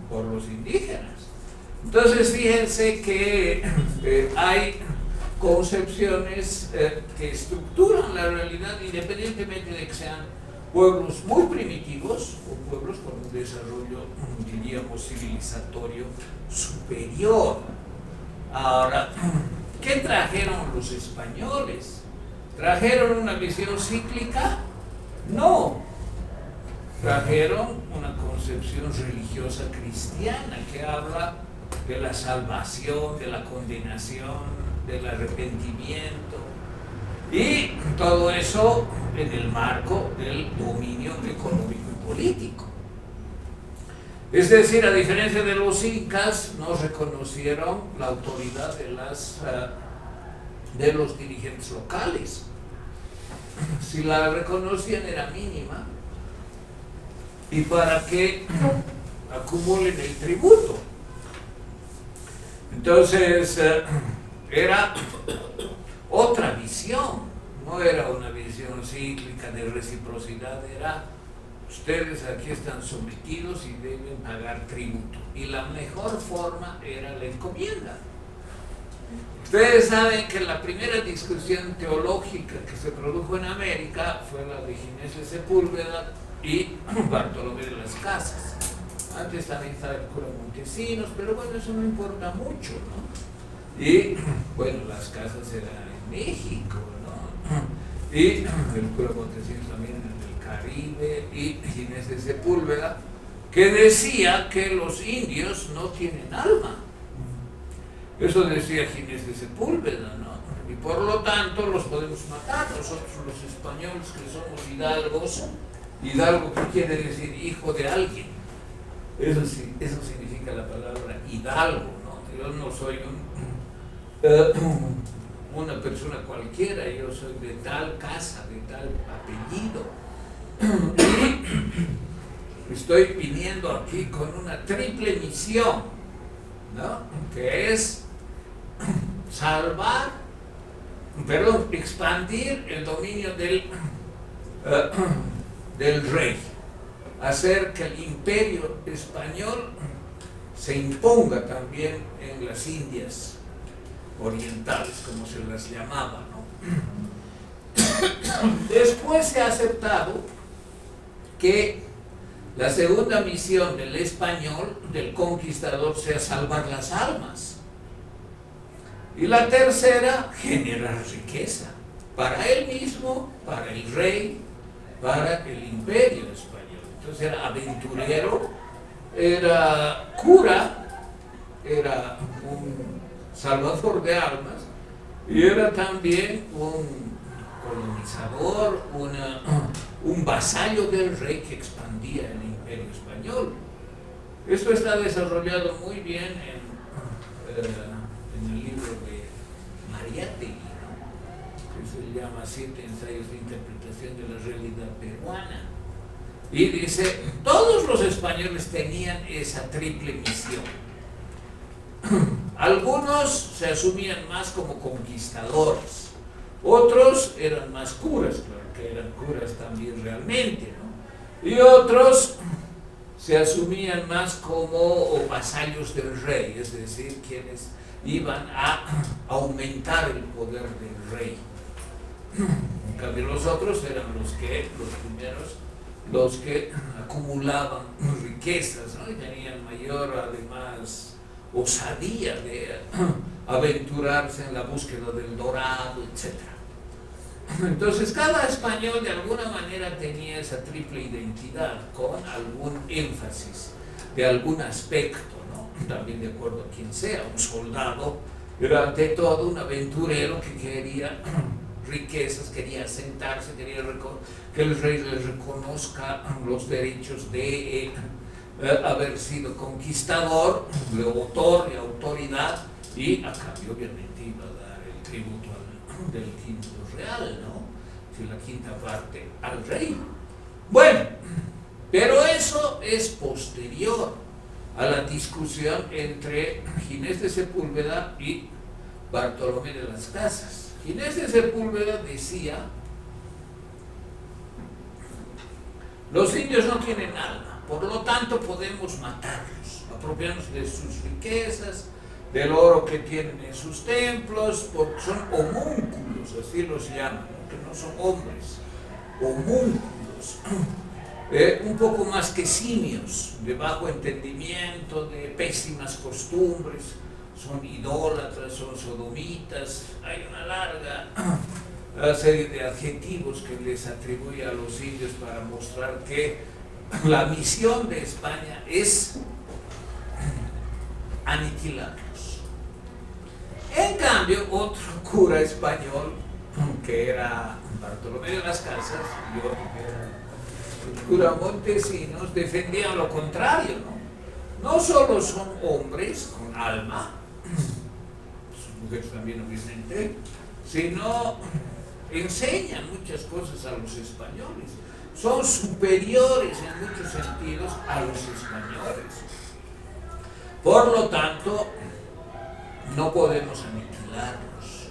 por los indígenas. Entonces fíjense que hay concepciones que estructuran la realidad independientemente de que sean pueblos muy primitivos o pueblos con un desarrollo, diríamos, civilizatorio superior. Ahora, ¿qué trajeron los españoles? ¿Trajeron una visión cíclica? No. Trajeron una concepción religiosa cristiana que habla de la salvación, de la condenación, del arrepentimiento, y todo eso en el marco del dominio económico y político. Es decir, a diferencia de los incas, no reconocieron la autoridad de los dirigentes locales. Si la reconocían era mínima, y para que acumulen el tributo. Entonces, era otra visión, no era una visión cíclica de reciprocidad, era ustedes aquí están sometidos y deben pagar tributo. Y la mejor forma era la encomienda. Ustedes saben que la primera discusión teológica que se produjo en América fue la de Ginés de Sepúlveda y Bartolomé de las Casas. Antes también estaba el cura Montesinos, pero bueno, eso no importa mucho, ¿no? Y bueno, las casas eran en México, ¿no? Y el cura Montesinos también en el Caribe, y Ginés de Sepúlveda, que decía que los indios no tienen alma. Eso decía Ginés de Sepúlveda, ¿no? Y por lo tanto los podemos matar nosotros los españoles que somos hidalgos. Hidalgo, ¿qué quiere decir? Hijo de alguien. Eso significa la palabra hidalgo, ¿no? Yo no soy una persona cualquiera, yo soy de tal casa, de tal apellido. Y estoy viniendo aquí con una triple misión, ¿no? Que es expandir el dominio del rey, hacer que el imperio español se imponga también en las Indias orientales, como se las llamaba, ¿no? Después se ha aceptado que la segunda misión del español, del conquistador, sea salvar las almas. Y la tercera, generar riqueza para él mismo, para el rey, para el imperio español. Entonces era aventurero, era cura, era un salvador de almas, y era también un colonizador, un vasallo del rey que expandía el imperio español. Esto está desarrollado muy bien en el libro de Mariátegui, ¿no? Que se llama 7 ensayos de interpretación de la realidad peruana. Y dice, todos los españoles tenían esa triple misión. Algunos se asumían más como conquistadores, otros eran más curas, claro que eran curas también realmente, ¿no? Y otros se asumían más como vasallos del rey, es decir, quienes iban a aumentar el poder del rey. En cambio los otros eran los primeros, los que acumulaban riquezas, ¿no? Y tenían mayor, además, osadía de aventurarse en la búsqueda del dorado, etc. Entonces cada español de alguna manera tenía esa triple identidad con algún énfasis de algún aspecto, ¿no? También de acuerdo a quien sea. Un soldado era ante todo un aventurero que quería riquezas, quería asentarse, quería que el rey le reconozca los derechos de haber sido conquistador, le otorga autoridad y a cambio obviamente iba a dar el tributo del quinto real, ¿no? Si la quinta parte al rey. Bueno, pero eso es posterior a la discusión entre Ginés de Sepúlveda y Bartolomé de las Casas. Ginés de Sepúlveda decía: los indios no tienen alma, por lo tanto podemos matarlos, apropiarnos de sus riquezas, del oro que tienen en sus templos, porque son homúnculos, así los llaman, ¿no? Que no son hombres, homúnculos, un poco más que simios, de bajo entendimiento, de pésimas costumbres, son idólatras, son sodomitas, hay una larga serie de adjetivos que les atribuye a los indios para mostrar que la misión de España es aniquilarlos. En cambio, otro cura español, que era Bartolomé de las Casas, y otro que era el cura Montesinos, defendían lo contrario, ¿no? No solo son hombres con alma, sus mujeres también obviamente, sino enseñan muchas cosas a los españoles, son superiores en muchos sentidos a los españoles. Por lo tanto, no podemos aniquilarlos.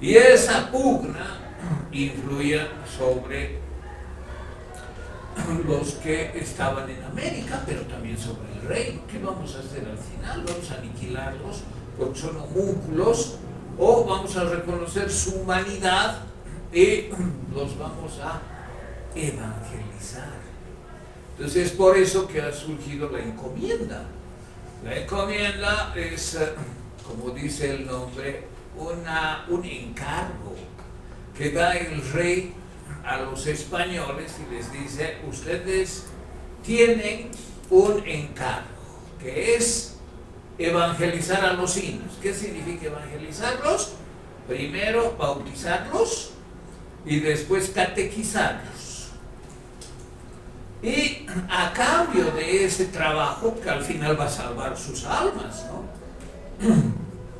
Y esa pugna influía sobre los que estaban en América, pero también sobre el rey. ¿Qué vamos a hacer al final? ¿Vamos a aniquilarlos porque son homúnculos? ¿O vamos a reconocer su humanidad y los vamos a evangelizar? Entonces es por eso que ha surgido la encomienda. La encomienda es, como dice el nombre, un encargo que da el rey a los españoles y les dice: ustedes tienen un encargo, que es evangelizar a los indios. ¿Qué significa evangelizarlos? Primero bautizarlos y después catequizarlos. Y a cambio de ese trabajo, que al final va a salvar sus almas, ¿no?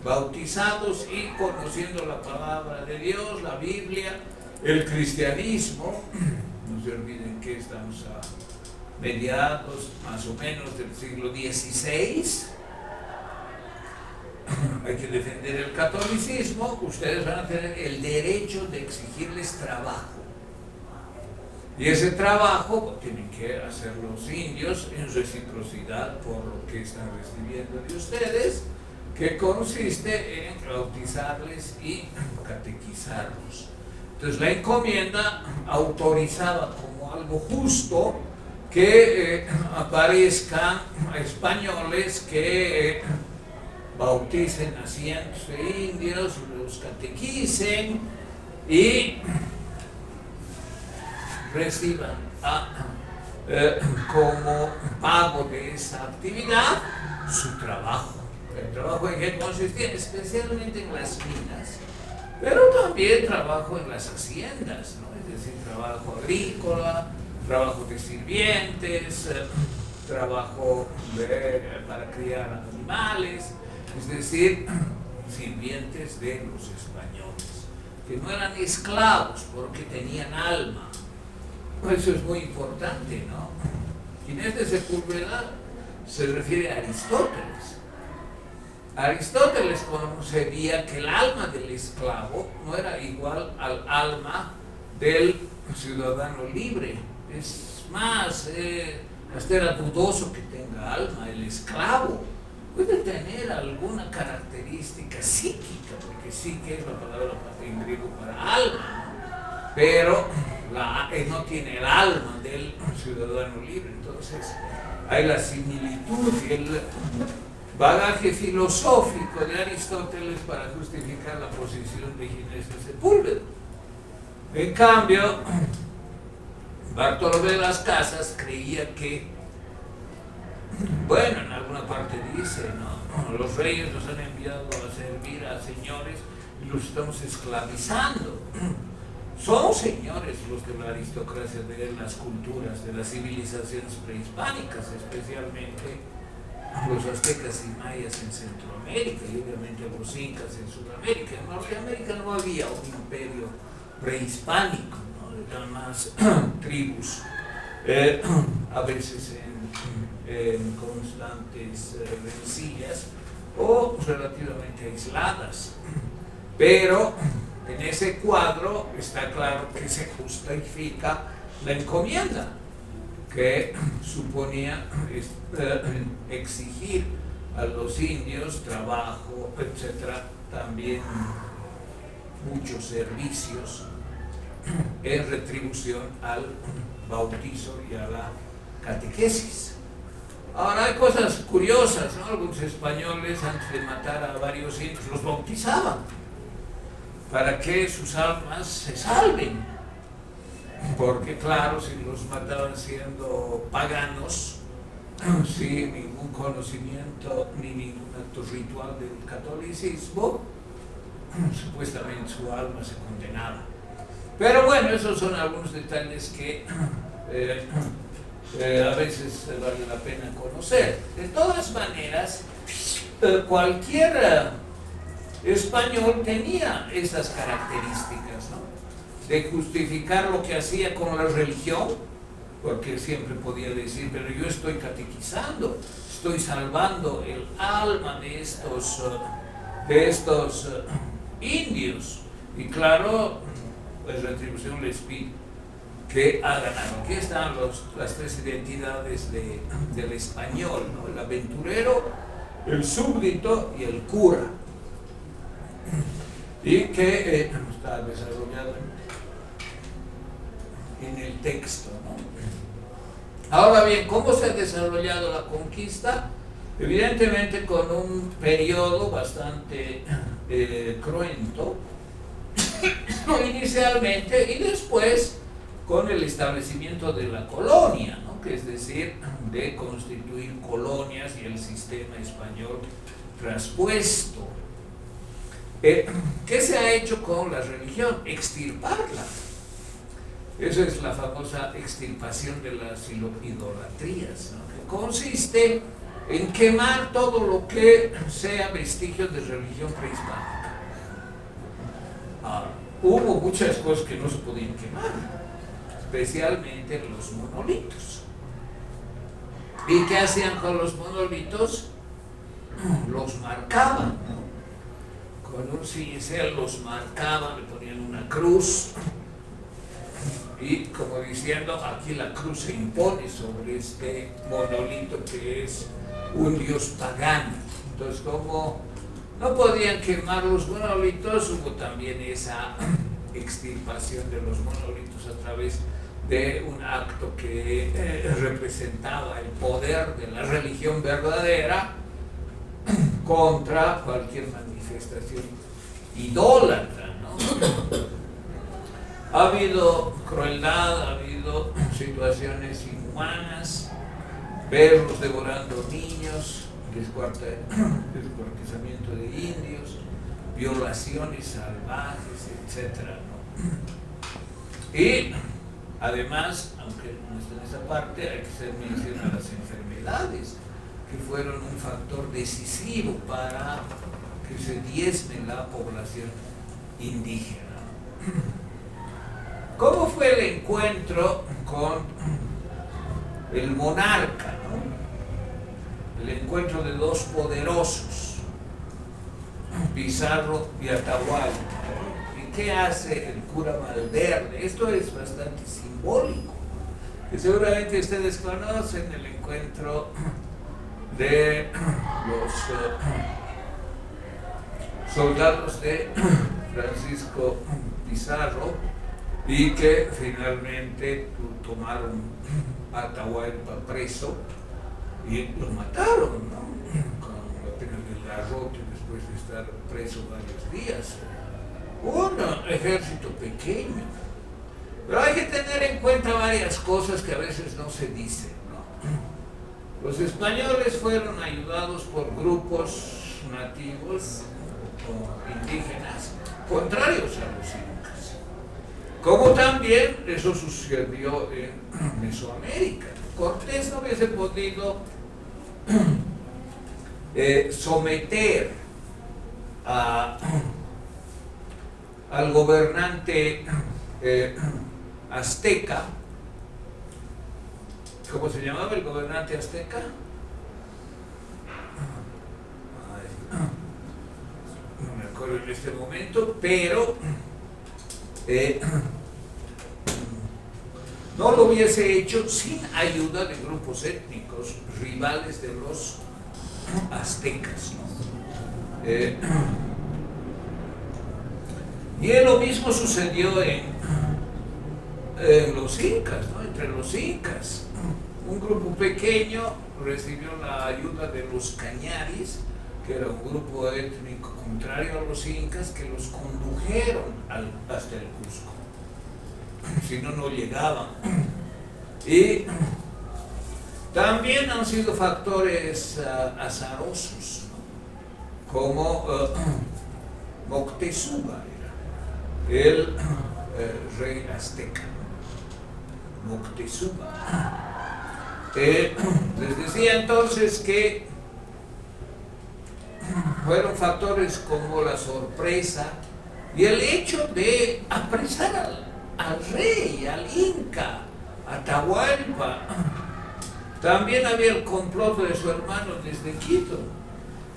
Bautizados y conociendo la palabra de Dios, la Biblia, el cristianismo. No se olviden que estamos a mediados más o menos del siglo XVI. Hay que defender el catolicismo. Ustedes van a tener el derecho de exigirles trabajo. Y ese trabajo tienen que hacer los indios en reciprocidad por lo que están recibiendo de ustedes, que consiste en bautizarles y catequizarlos. Entonces la encomienda autorizaba como algo justo que aparezcan españoles que bauticen a cientos de indios, los catequicen y reciban como pago de esa actividad su trabajo. El trabajo en que consistía especialmente en las minas, pero también trabajo en las haciendas, ¿no? Es decir, trabajo agrícola, trabajo de sirvientes, trabajo para criar animales, es decir, sirvientes de los españoles, que no eran esclavos porque tenían alma. Eso es muy importante, ¿no? Ginés de Sepúlveda se refiere a Aristóteles. Aristóteles concebía que el alma del esclavo no era igual al alma del ciudadano libre. Es más, hasta era dudoso que tenga alma. El esclavo puede tener alguna característica psíquica, porque psique es la palabra en griego para alma, pero no tiene el alma del ciudadano libre. Entonces hay la similitud y el bagaje filosófico de Aristóteles para justificar la posición de Ginés de Sepúlveda. En cambio, Bartolomé de las Casas creía que, bueno, en alguna parte dice, ¿no? Los reyes nos han enviado a servir a señores y los estamos esclavizando. Son señores los de la aristocracia de las culturas, de las civilizaciones prehispánicas, especialmente los aztecas y mayas en Centroamérica y obviamente los incas en Sudamérica. En Norteamérica no había un imperio prehispánico, ¿no? Eran más tribus, a veces en constantes rencillas o relativamente aisladas. Pero en ese cuadro está claro que se justifica la encomienda, que suponía exigir a los indios trabajo, etcétera, también muchos servicios en retribución al bautizo y a la catequesis. Ahora hay cosas curiosas, ¿no? Algunos españoles antes de matar a varios indios los bautizaban para que sus almas se salven, porque claro, si los mataban siendo paganos, sin ningún conocimiento ni ningún acto ritual del catolicismo, supuestamente su alma se condenaba. Pero bueno, esos son algunos detalles que a veces vale la pena conocer. De todas maneras, cualquier español tenía esas características, ¿no? De justificar lo que hacía con la religión, porque siempre podía decir, pero yo estoy catequizando, estoy salvando el alma de estos indios. Y claro, pues retribución les pide que hagan algo. Aquí están las tres identidades del español, ¿no? El aventurero, el súbdito y el cura. Y que está desarrollado en el texto, ¿no? Ahora bien, ¿cómo se ha desarrollado la conquista? Evidentemente con un periodo bastante cruento, inicialmente, y después con el establecimiento de la colonia, ¿no? Que es decir, de constituir colonias y el sistema español traspuesto. ¿Qué se ha hecho con la religión? Extirparla. Esa es la famosa extirpación de las idolatrías, ¿no? Que consiste en quemar todo lo que sea vestigio de religión prehispánica. Hubo muchas cosas que no se podían quemar, especialmente los monolitos. ¿Y qué hacían con los monolitos? Los marcaban, ¿no? Con un cincel los marcaban, le ponían una cruz y como diciendo, aquí la cruz se impone sobre este monolito que es un dios pagano. Entonces, como no podían quemar los monolitos, hubo también esa extirpación de los monolitos a través de un acto que representaba el poder de la religión verdadera contra cualquier manifestación idólatra, ¿no? Ha habido crueldad, ha habido situaciones inhumanas, perros devorando niños, descuartizamiento de indios, violaciones salvajes, etc., ¿no? Y además, aunque no está en esa parte, hay que hacer mención a las enfermedades, que fueron un factor decisivo para que se diezme la población indígena. ¿Cómo fue el encuentro con el monarca, ¿no? El encuentro de dos poderosos, Pizarro y Atahualpa. ¿Y qué hace el cura Valverde? Esto es bastante simbólico, que seguramente ustedes conocen el encuentro de los soldados de Francisco Pizarro y que finalmente tomaron a Atahualpa preso y lo mataron, ¿no? Con la pena del garrote después de estar preso varios días. Un ejército pequeño. Pero hay que tener en cuenta varias cosas que a veces no se dicen, ¿no? Los españoles fueron ayudados por grupos nativos o indígenas contrarios a los incas. Como también eso sucedió en Mesoamérica. Cortés no hubiese podido someter al gobernante azteca. ¿Cómo se llamaba el gobernante azteca? No me acuerdo en este momento, pero no lo hubiese hecho sin ayuda de grupos étnicos rivales de los aztecas, ¿no? Y lo mismo sucedió en los incas, ¿no? Entre los incas. Un grupo pequeño recibió la ayuda de los cañaris, que era un grupo étnico contrario a los incas, que los condujeron hasta el Cusco. Si no, no llegaban. Y también han sido factores azarosos, ¿no? Como Moctezuma era el rey azteca. Moctezuma. Les decía entonces que fueron factores como la sorpresa y el hecho de apresar al rey, al Inca, Atahualpa. También había el complot de su hermano desde Quito.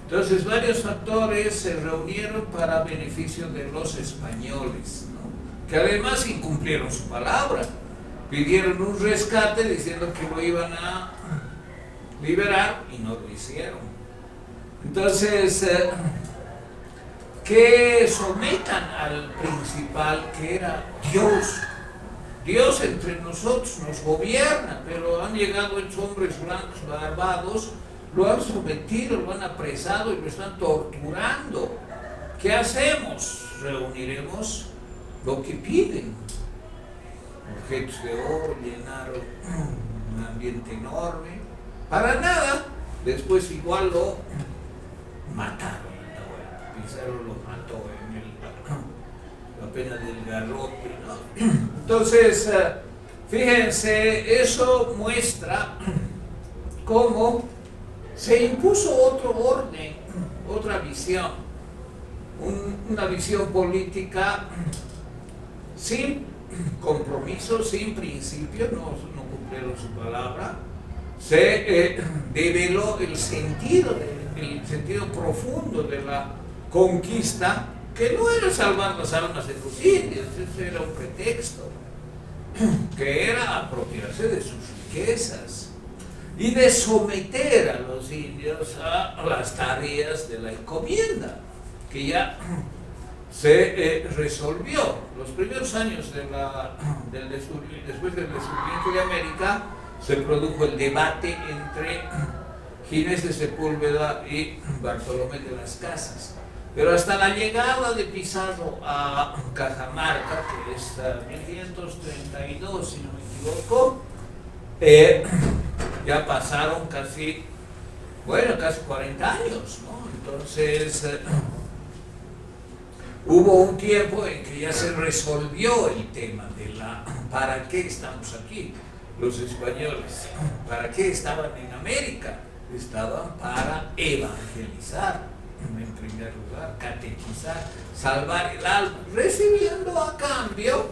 Entonces varios factores se reunieron para beneficio de los españoles, ¿no? Que además incumplieron su palabra. Pidieron un rescate diciendo que lo iban a liberar y no lo hicieron. Entonces, que sometan al principal, que era Dios. Dios entre nosotros nos gobierna, pero han llegado estos hombres blancos barbados, lo han sometido, lo han apresado y lo están torturando. ¿Qué hacemos? Reuniremos lo que piden. Objetos de oro, llenaron un ambiente enorme. Para nada, después igual lo mataron. Pizarro lo mató en la pena del garrote, ¿no? Entonces, fíjense, eso muestra cómo se impuso otro orden, otra visión, una visión política sin compromiso, sin principio, no cumplieron su palabra. Se develó el sentido profundo de la conquista, que no era salvar las almas de los indios, eso era un pretexto, que era apropiarse de sus riquezas y de someter a los indios a las tareas de la encomienda, que ya se resolvió. Los primeros años después del descubrimiento de América, se produjo el debate entre Ginés de Sepúlveda y Bartolomé de las Casas. Pero hasta la llegada de Pizarro a Cajamarca, que es 1532, si no me equivoco, ya pasaron casi 40 años, ¿no? Entonces, hubo un tiempo en que ya se resolvió el tema de ¿para qué estamos aquí? Los españoles, ¿para qué estaban en América? Estaban para evangelizar, en primer lugar, catequizar, salvar el alma, recibiendo a cambio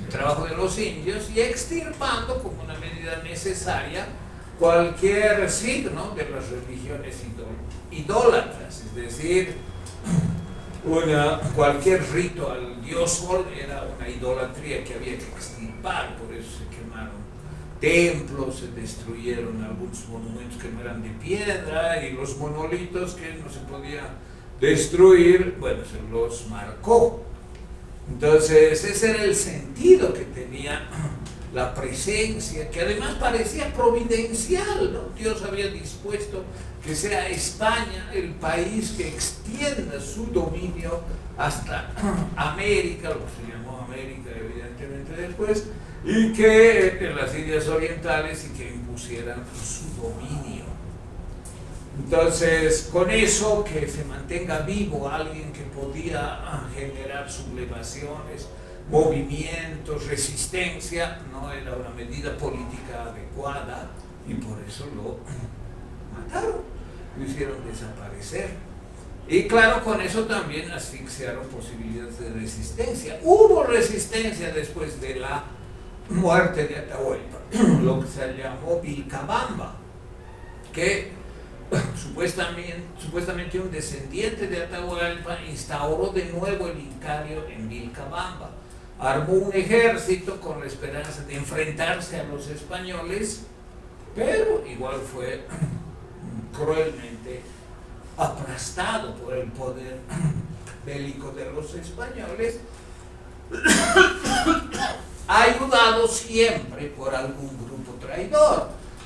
el trabajo de los indios y extirpando como una medida necesaria cualquier signo de las religiones idólatras, es decir, cualquier rito al dios sol era una idolatría que había que extirpar, por eso se quemaron templos, se destruyeron algunos monumentos que no eran de piedra y los monolitos que no se podía destruir, bueno, se los marcó. Entonces ese era el sentido que tenía la presencia, que además parecía providencial, ¿no? Dios había dispuesto que sea España el país que extienda su dominio hasta América, lo que se llamó América evidentemente después, y que en las Indias Orientales y que impusieran su dominio. Entonces, con eso, que se mantenga vivo alguien que podía generar sublevaciones, movimientos, resistencia, no era una medida política adecuada y por eso lo mataron, lo hicieron desaparecer. Y claro, con eso también asfixiaron posibilidades de resistencia. Hubo resistencia después de la muerte de Atahualpa, lo que se llamó Vilcabamba, que supuestamente un descendiente de Atahualpa instauró de nuevo el Incario en Vilcabamba. Armó un ejército con la esperanza de enfrentarse a los españoles, pero igual fue cruelmente aplastado por el poder bélico de los españoles, ayudado siempre por algún grupo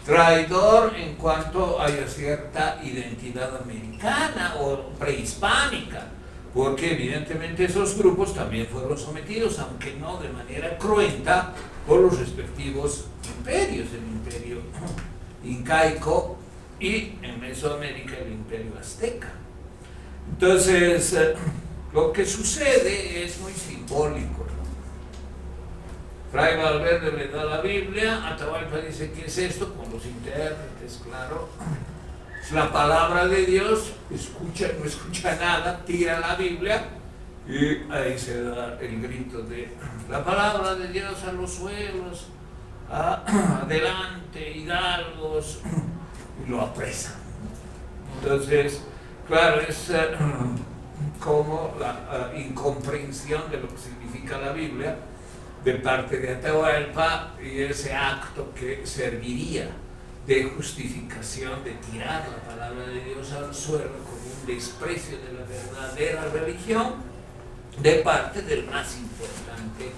traidor en cuanto haya cierta identidad americana o prehispánica, porque evidentemente esos grupos también fueron sometidos, aunque no de manera cruenta, por los respectivos imperios, el imperio incaico y en Mesoamérica el imperio azteca. Entonces, lo que sucede es muy simbólico, ¿no? Fray Valverde le da la Biblia, Atahualpa dice, ¿qué es esto? Con los intérpretes, claro. Es la palabra de Dios, no escucha nada, tira la Biblia y ahí se da el grito de la palabra de Dios a los suelos, adelante, hidalgos, y lo apresan. Entonces, claro, es como la incomprensión de lo que significa la Biblia de parte de Atahualpa y ese acto que serviría de justificación de tirar la palabra de Dios al suelo como un desprecio de la verdadera religión de parte del más importante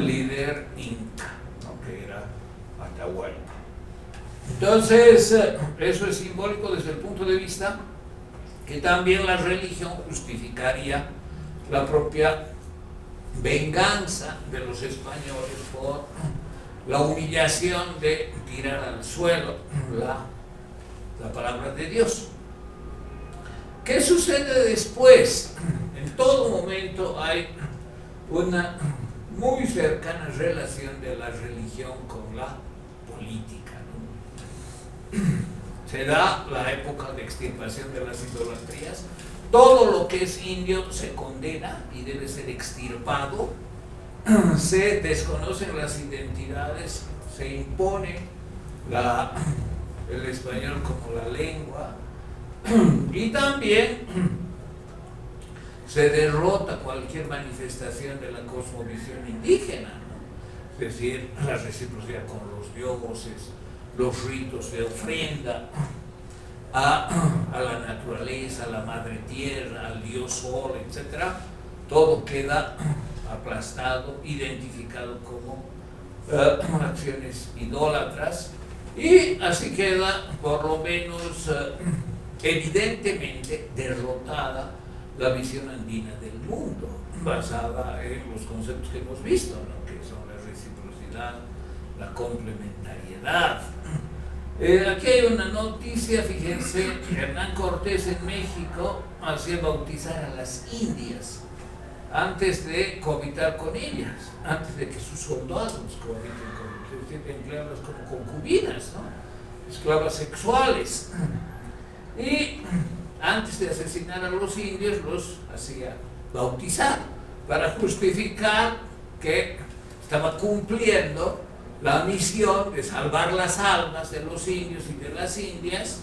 líder inca, ¿no? Que era Atahualpa. Entonces, eso es simbólico desde el punto de vista que también la religión justificaría la propia venganza de los españoles por la humillación de tirar al suelo la palabra de Dios. ¿Qué sucede después? En todo momento hay una muy cercana relación de la religión con la política, ¿no? Se da la época de extirpación de las idolatrías. Todo lo que es indio se condena y debe ser extirpado. Se desconocen las identidades, se impone el español como la lengua y también se derrota cualquier manifestación de la cosmovisión indígena, ¿no? Es decir, la reciprocidad con los dioses, los ritos de ofrenda a la naturaleza, a la madre tierra, al dios sol, etc. Todo queda aplastado, identificado como acciones idólatras, y así queda por lo menos evidentemente derrotada la visión andina del mundo, basada en los conceptos que hemos visto, ¿no? Que son la reciprocidad, la complementariedad. Aquí hay una noticia, fíjense, Hernán Cortés en México hacía bautizar a las indias antes de cohabitar con ellas, antes de que sus soldados cohabiten con ellas, emplearlas como concubinas, ¿no? Esclavas sexuales. Y antes de asesinar a los indios los hacía bautizar para justificar que estaba cumpliendo la misión de salvar las almas de los indios y de las indias,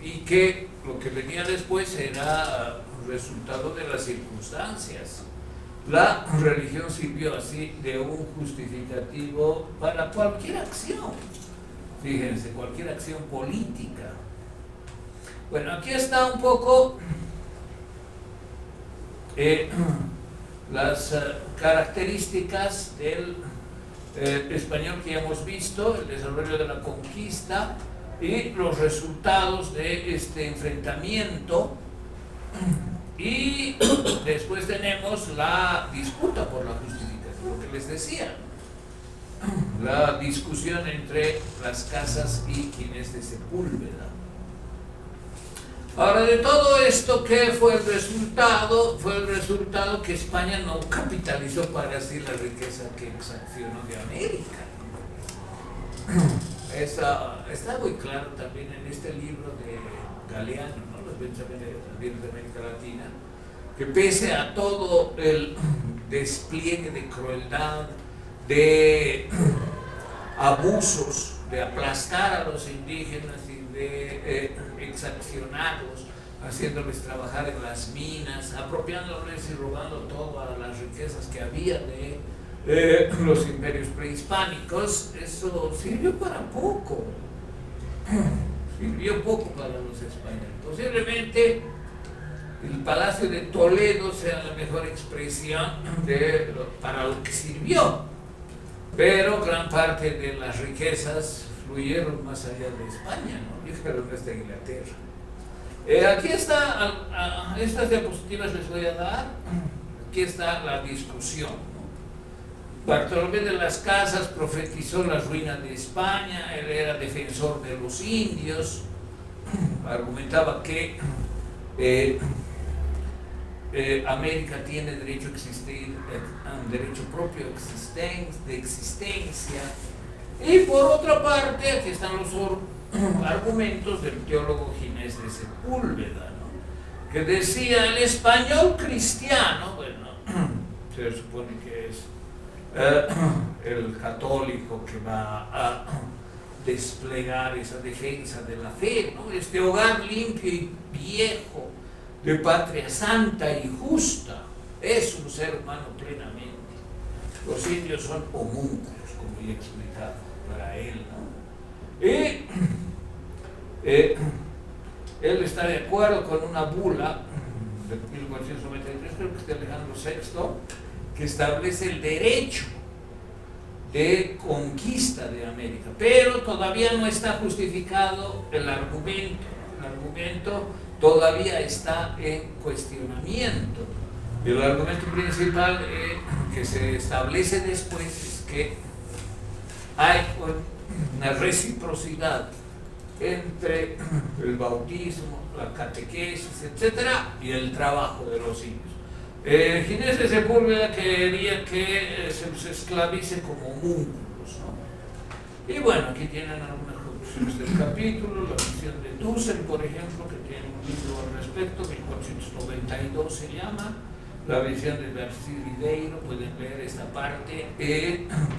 y que lo que venía después era resultado de las circunstancias. La religión sirvió así de un justificativo para cualquier acción, fíjense, cualquier acción política. Bueno, aquí está un poco las características del español que ya hemos visto, el desarrollo de la conquista y los resultados de este enfrentamiento. Y después tenemos la disputa por la justificación, lo que les decía, la discusión entre las casas y Ginés de Sepúlveda. Ahora, de todo esto, ¿qué fue el resultado? Fue el resultado que España no capitalizó para sí la riqueza que exaccionó de América. Está muy claro también en este libro de Galeano, ¿no? Los pensamientos de América Latina, que pese a todo el despliegue de crueldad, de abusos, de aplastar a los indígenas y de exaccionarlos, haciéndoles trabajar en las minas, apropiándoles y robando todas las riquezas que había de los imperios prehispánicos, eso sirvió para poco. Sirvió poco para los españoles. Posiblemente el Palacio de Toledo sea la mejor expresión para lo que sirvió, pero gran parte de las riquezas fluyeron más allá de España, ¿no? Llegaron hasta Inglaterra. Aquí está, estas diapositivas les voy a dar, aquí está la discusión, ¿no? Bartolomé de las Casas profetizó la ruina de España, él era defensor de los indios, argumentaba que América tiene derecho a existir, un derecho propio de existencia. Y por otra parte, aquí están los argumentos del teólogo Ginés de Sepúlveda, ¿no? Que decía: el español cristiano, bueno, se supone que es el católico que va a desplegar esa defensa de la fe, ¿no? Este hogar limpio y viejo de patria santa y justa es un ser humano plenamente. Los indios son homúnculos, como ya he explicado para él, ¿no? Y él está de acuerdo con una bula de 1493, creo que es de Alejandro VI, que establece el derecho de conquista de América, pero todavía no está justificado el argumento. El argumento todavía está en cuestionamiento. El argumento principal que se establece después es que hay una reciprocidad entre el bautismo, la catequesis, etcétera, y el trabajo de los indios. Ginés de Sepúlveda quería que se los esclavice como homúnculos, ¿no? Y bueno, aquí tienen algunas conclusiones del capítulo, la visión de Dussel, por ejemplo, que tiene un libro al respecto, 1492 se llama, la visión de García Ribeiro. Pueden leer esta parte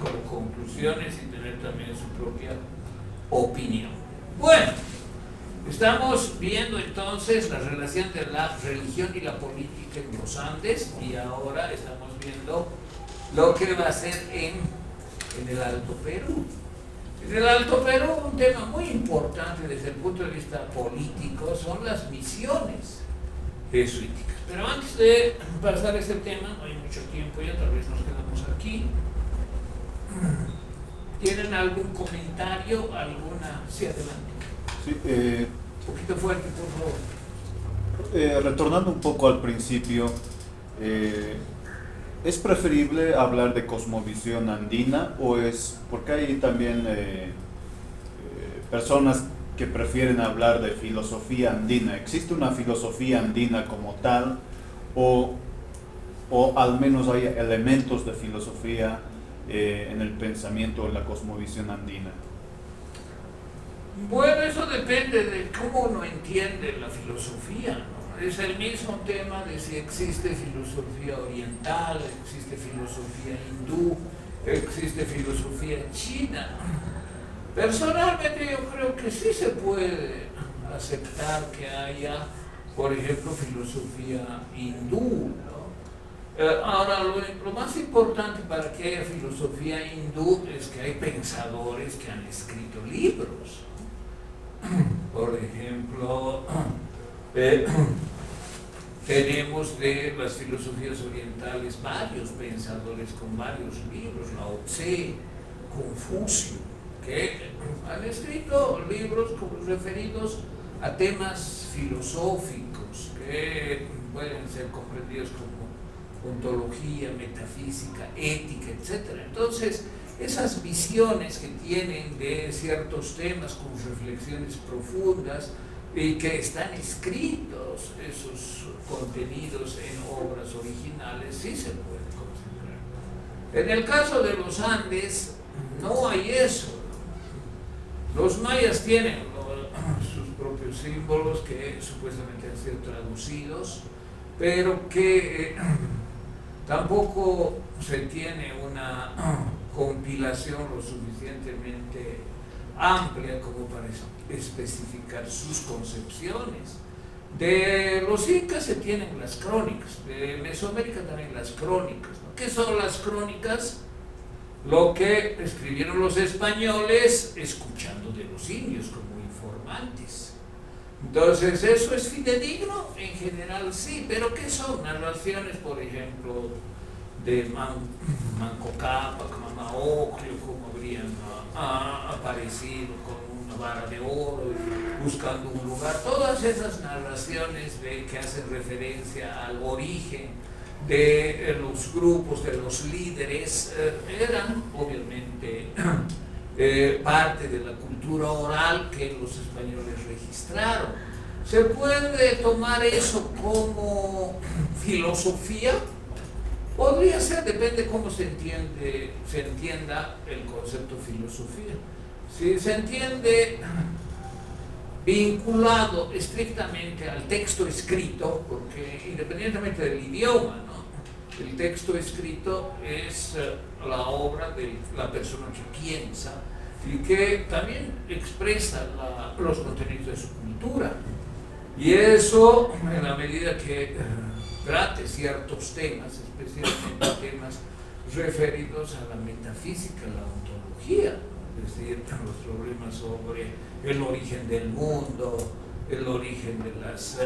como conclusiones y tener también su propia opinión. Bueno, estamos viendo entonces la relación de la religión y la política en los Andes, y ahora estamos viendo lo que va a ser en el Alto Perú. En el Alto Perú, un tema muy importante desde el punto de vista político son las misiones jesuíticas. Pero antes de pasar a ese tema, no hay mucho tiempo ya, tal vez nos quedamos aquí. ¿Tienen algún comentario? ¿Alguna? Sí, adelante. Sí, Un poquito fuerte, por favor. retornando un poco al principio, ¿es preferible hablar de cosmovisión andina o es, porque hay también personas que prefieren hablar de filosofía andina? ¿Existe una filosofía andina como tal o al menos hay elementos de filosofía en el pensamiento, en la cosmovisión andina? Bueno, eso depende de cómo uno entiende la filosofía, ¿no? Es el mismo tema de si existe filosofía oriental, existe filosofía hindú, existe filosofía china. Personalmente yo creo que sí se puede aceptar que haya, por ejemplo, filosofía hindú, ¿no? Ahora, lo más importante para que haya filosofía hindú es que hay pensadores que han escrito libros. Por ejemplo, tenemos de las filosofías orientales varios pensadores con varios libros, Lao Tse, Confucio, que han escrito libros referidos a temas filosóficos que pueden ser comprendidos como ontología, metafísica, ética, etc. Entonces, esas visiones que tienen de ciertos temas con reflexiones profundas y que están escritos esos contenidos en obras originales, sí se puede considerar. En el caso de los Andes, no hay eso. Los mayas tienen sus propios símbolos que supuestamente han sido traducidos, pero que tampoco se tiene una compilación lo suficientemente amplia como para especificar sus concepciones. De los incas se tienen las crónicas, de Mesoamérica también las crónicas, ¿no? ¿Qué son las crónicas? Lo que escribieron los españoles escuchando de los indios como informantes. Entonces, ¿eso es fidedigno? En general sí, pero ¿qué son? Narraciones, por ejemplo, de Manco Cápac, Mamaoclio, cómo habrían aparecido con una vara de oro, buscando un lugar. Todas esas narraciones que hacen referencia al origen de los grupos, de los líderes, eran obviamente parte de la cultura oral que los españoles registraron. ¿Se puede tomar eso como filosofía? Podría ser, depende cómo se entienda el concepto filosofía. Si se entiende vinculado estrictamente al texto escrito, porque independientemente del idioma, ¿no? El texto escrito es la obra de la persona que piensa y que también expresa los contenidos de su cultura. Y eso, en la medida que trate ciertos temas, especialmente temas referidos a la metafísica, la ontología, es decir, los problemas sobre el origen del mundo, el origen de las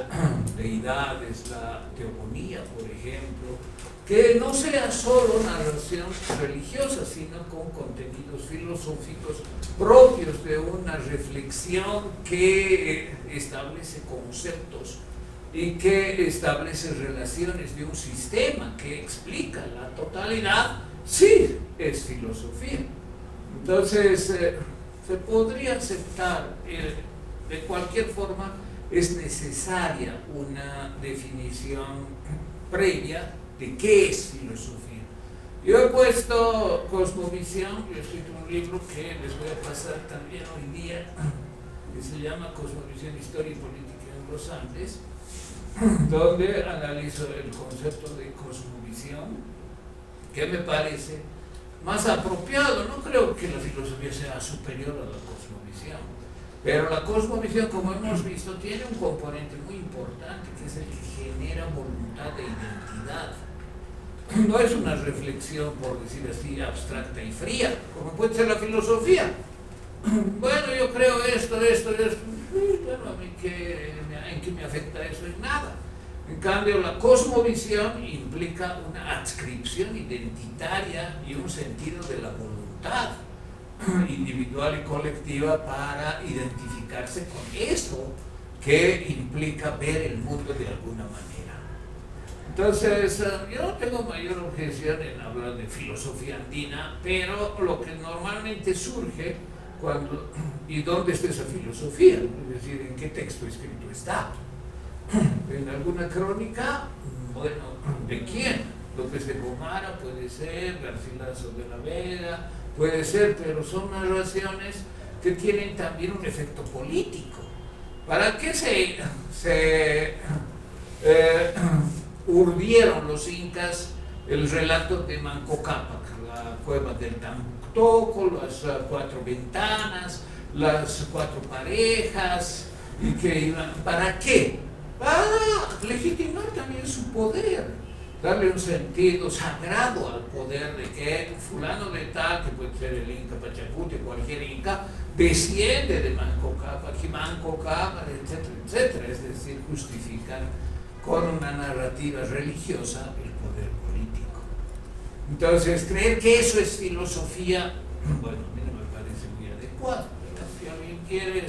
deidades, la teogonía, por ejemplo, que no sea solo narración religiosa, sino con contenidos filosóficos propios de una reflexión que establece conceptos y que establece relaciones de un sistema que explica la totalidad, sí es filosofía. Entonces, se podría aceptar, de cualquier forma, es necesaria una definición previa de qué es filosofía. Yo he puesto Cosmovisión, yo he escrito un libro que les voy a pasar también hoy día, que se llama Cosmovisión, Historia y Política en los Andes, donde analizo el concepto de cosmovisión, que me parece más apropiado. No creo que la filosofía sea superior a la cosmovisión, pero la cosmovisión, como hemos visto, tiene un componente muy importante, que es el que genera voluntad de identidad. No es una reflexión, por decir así, abstracta y fría, como puede ser la filosofía. Bueno, yo creo esto. Bueno, a mí ¿en qué me afecta eso? En nada. En cambio, la cosmovisión implica una adscripción identitaria y un sentido de la voluntad individual y colectiva para identificarse con eso que implica ver el mundo de alguna manera. Entonces, yo no tengo mayor objeción en hablar de filosofía andina, pero lo que normalmente surge ¿y dónde está esa filosofía? Es decir, ¿en qué texto escrito está? ¿En alguna crónica? Bueno, ¿de quién? López de Gomara puede ser, Garcilaso de la Vega, puede ser, pero son narraciones que tienen también un efecto político. ¿Para qué se urdieron los incas el relato de Manco Cápac, la cueva del Tamtoco, las 4 ventanas, las 4 parejas, y que iban, ¿para qué? Para legitimar también su poder, darle un sentido sagrado al poder de que fulano de tal, que puede ser el Inca Pachacuti, cualquier Inca, desciende de Manco Cápac y Manco Cápac, etcétera, etcétera. Es decir, justificar con una narrativa religiosa el poder político. Entonces, creer que eso es filosofía, bueno, a mí no me parece muy adecuado. Si alguien quiere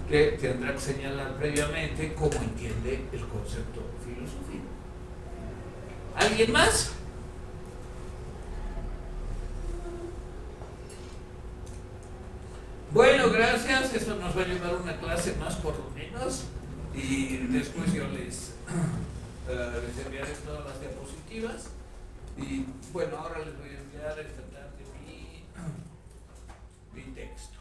que tendrá que señalar previamente cómo entiende el concepto de filosofía. ¿Alguien más? Bueno, gracias. Eso nos va a llevar una clase más por lo menos y después yo les enviaré todas las diapositivas y bueno, ahora les voy a enviar esta tarde mi texto.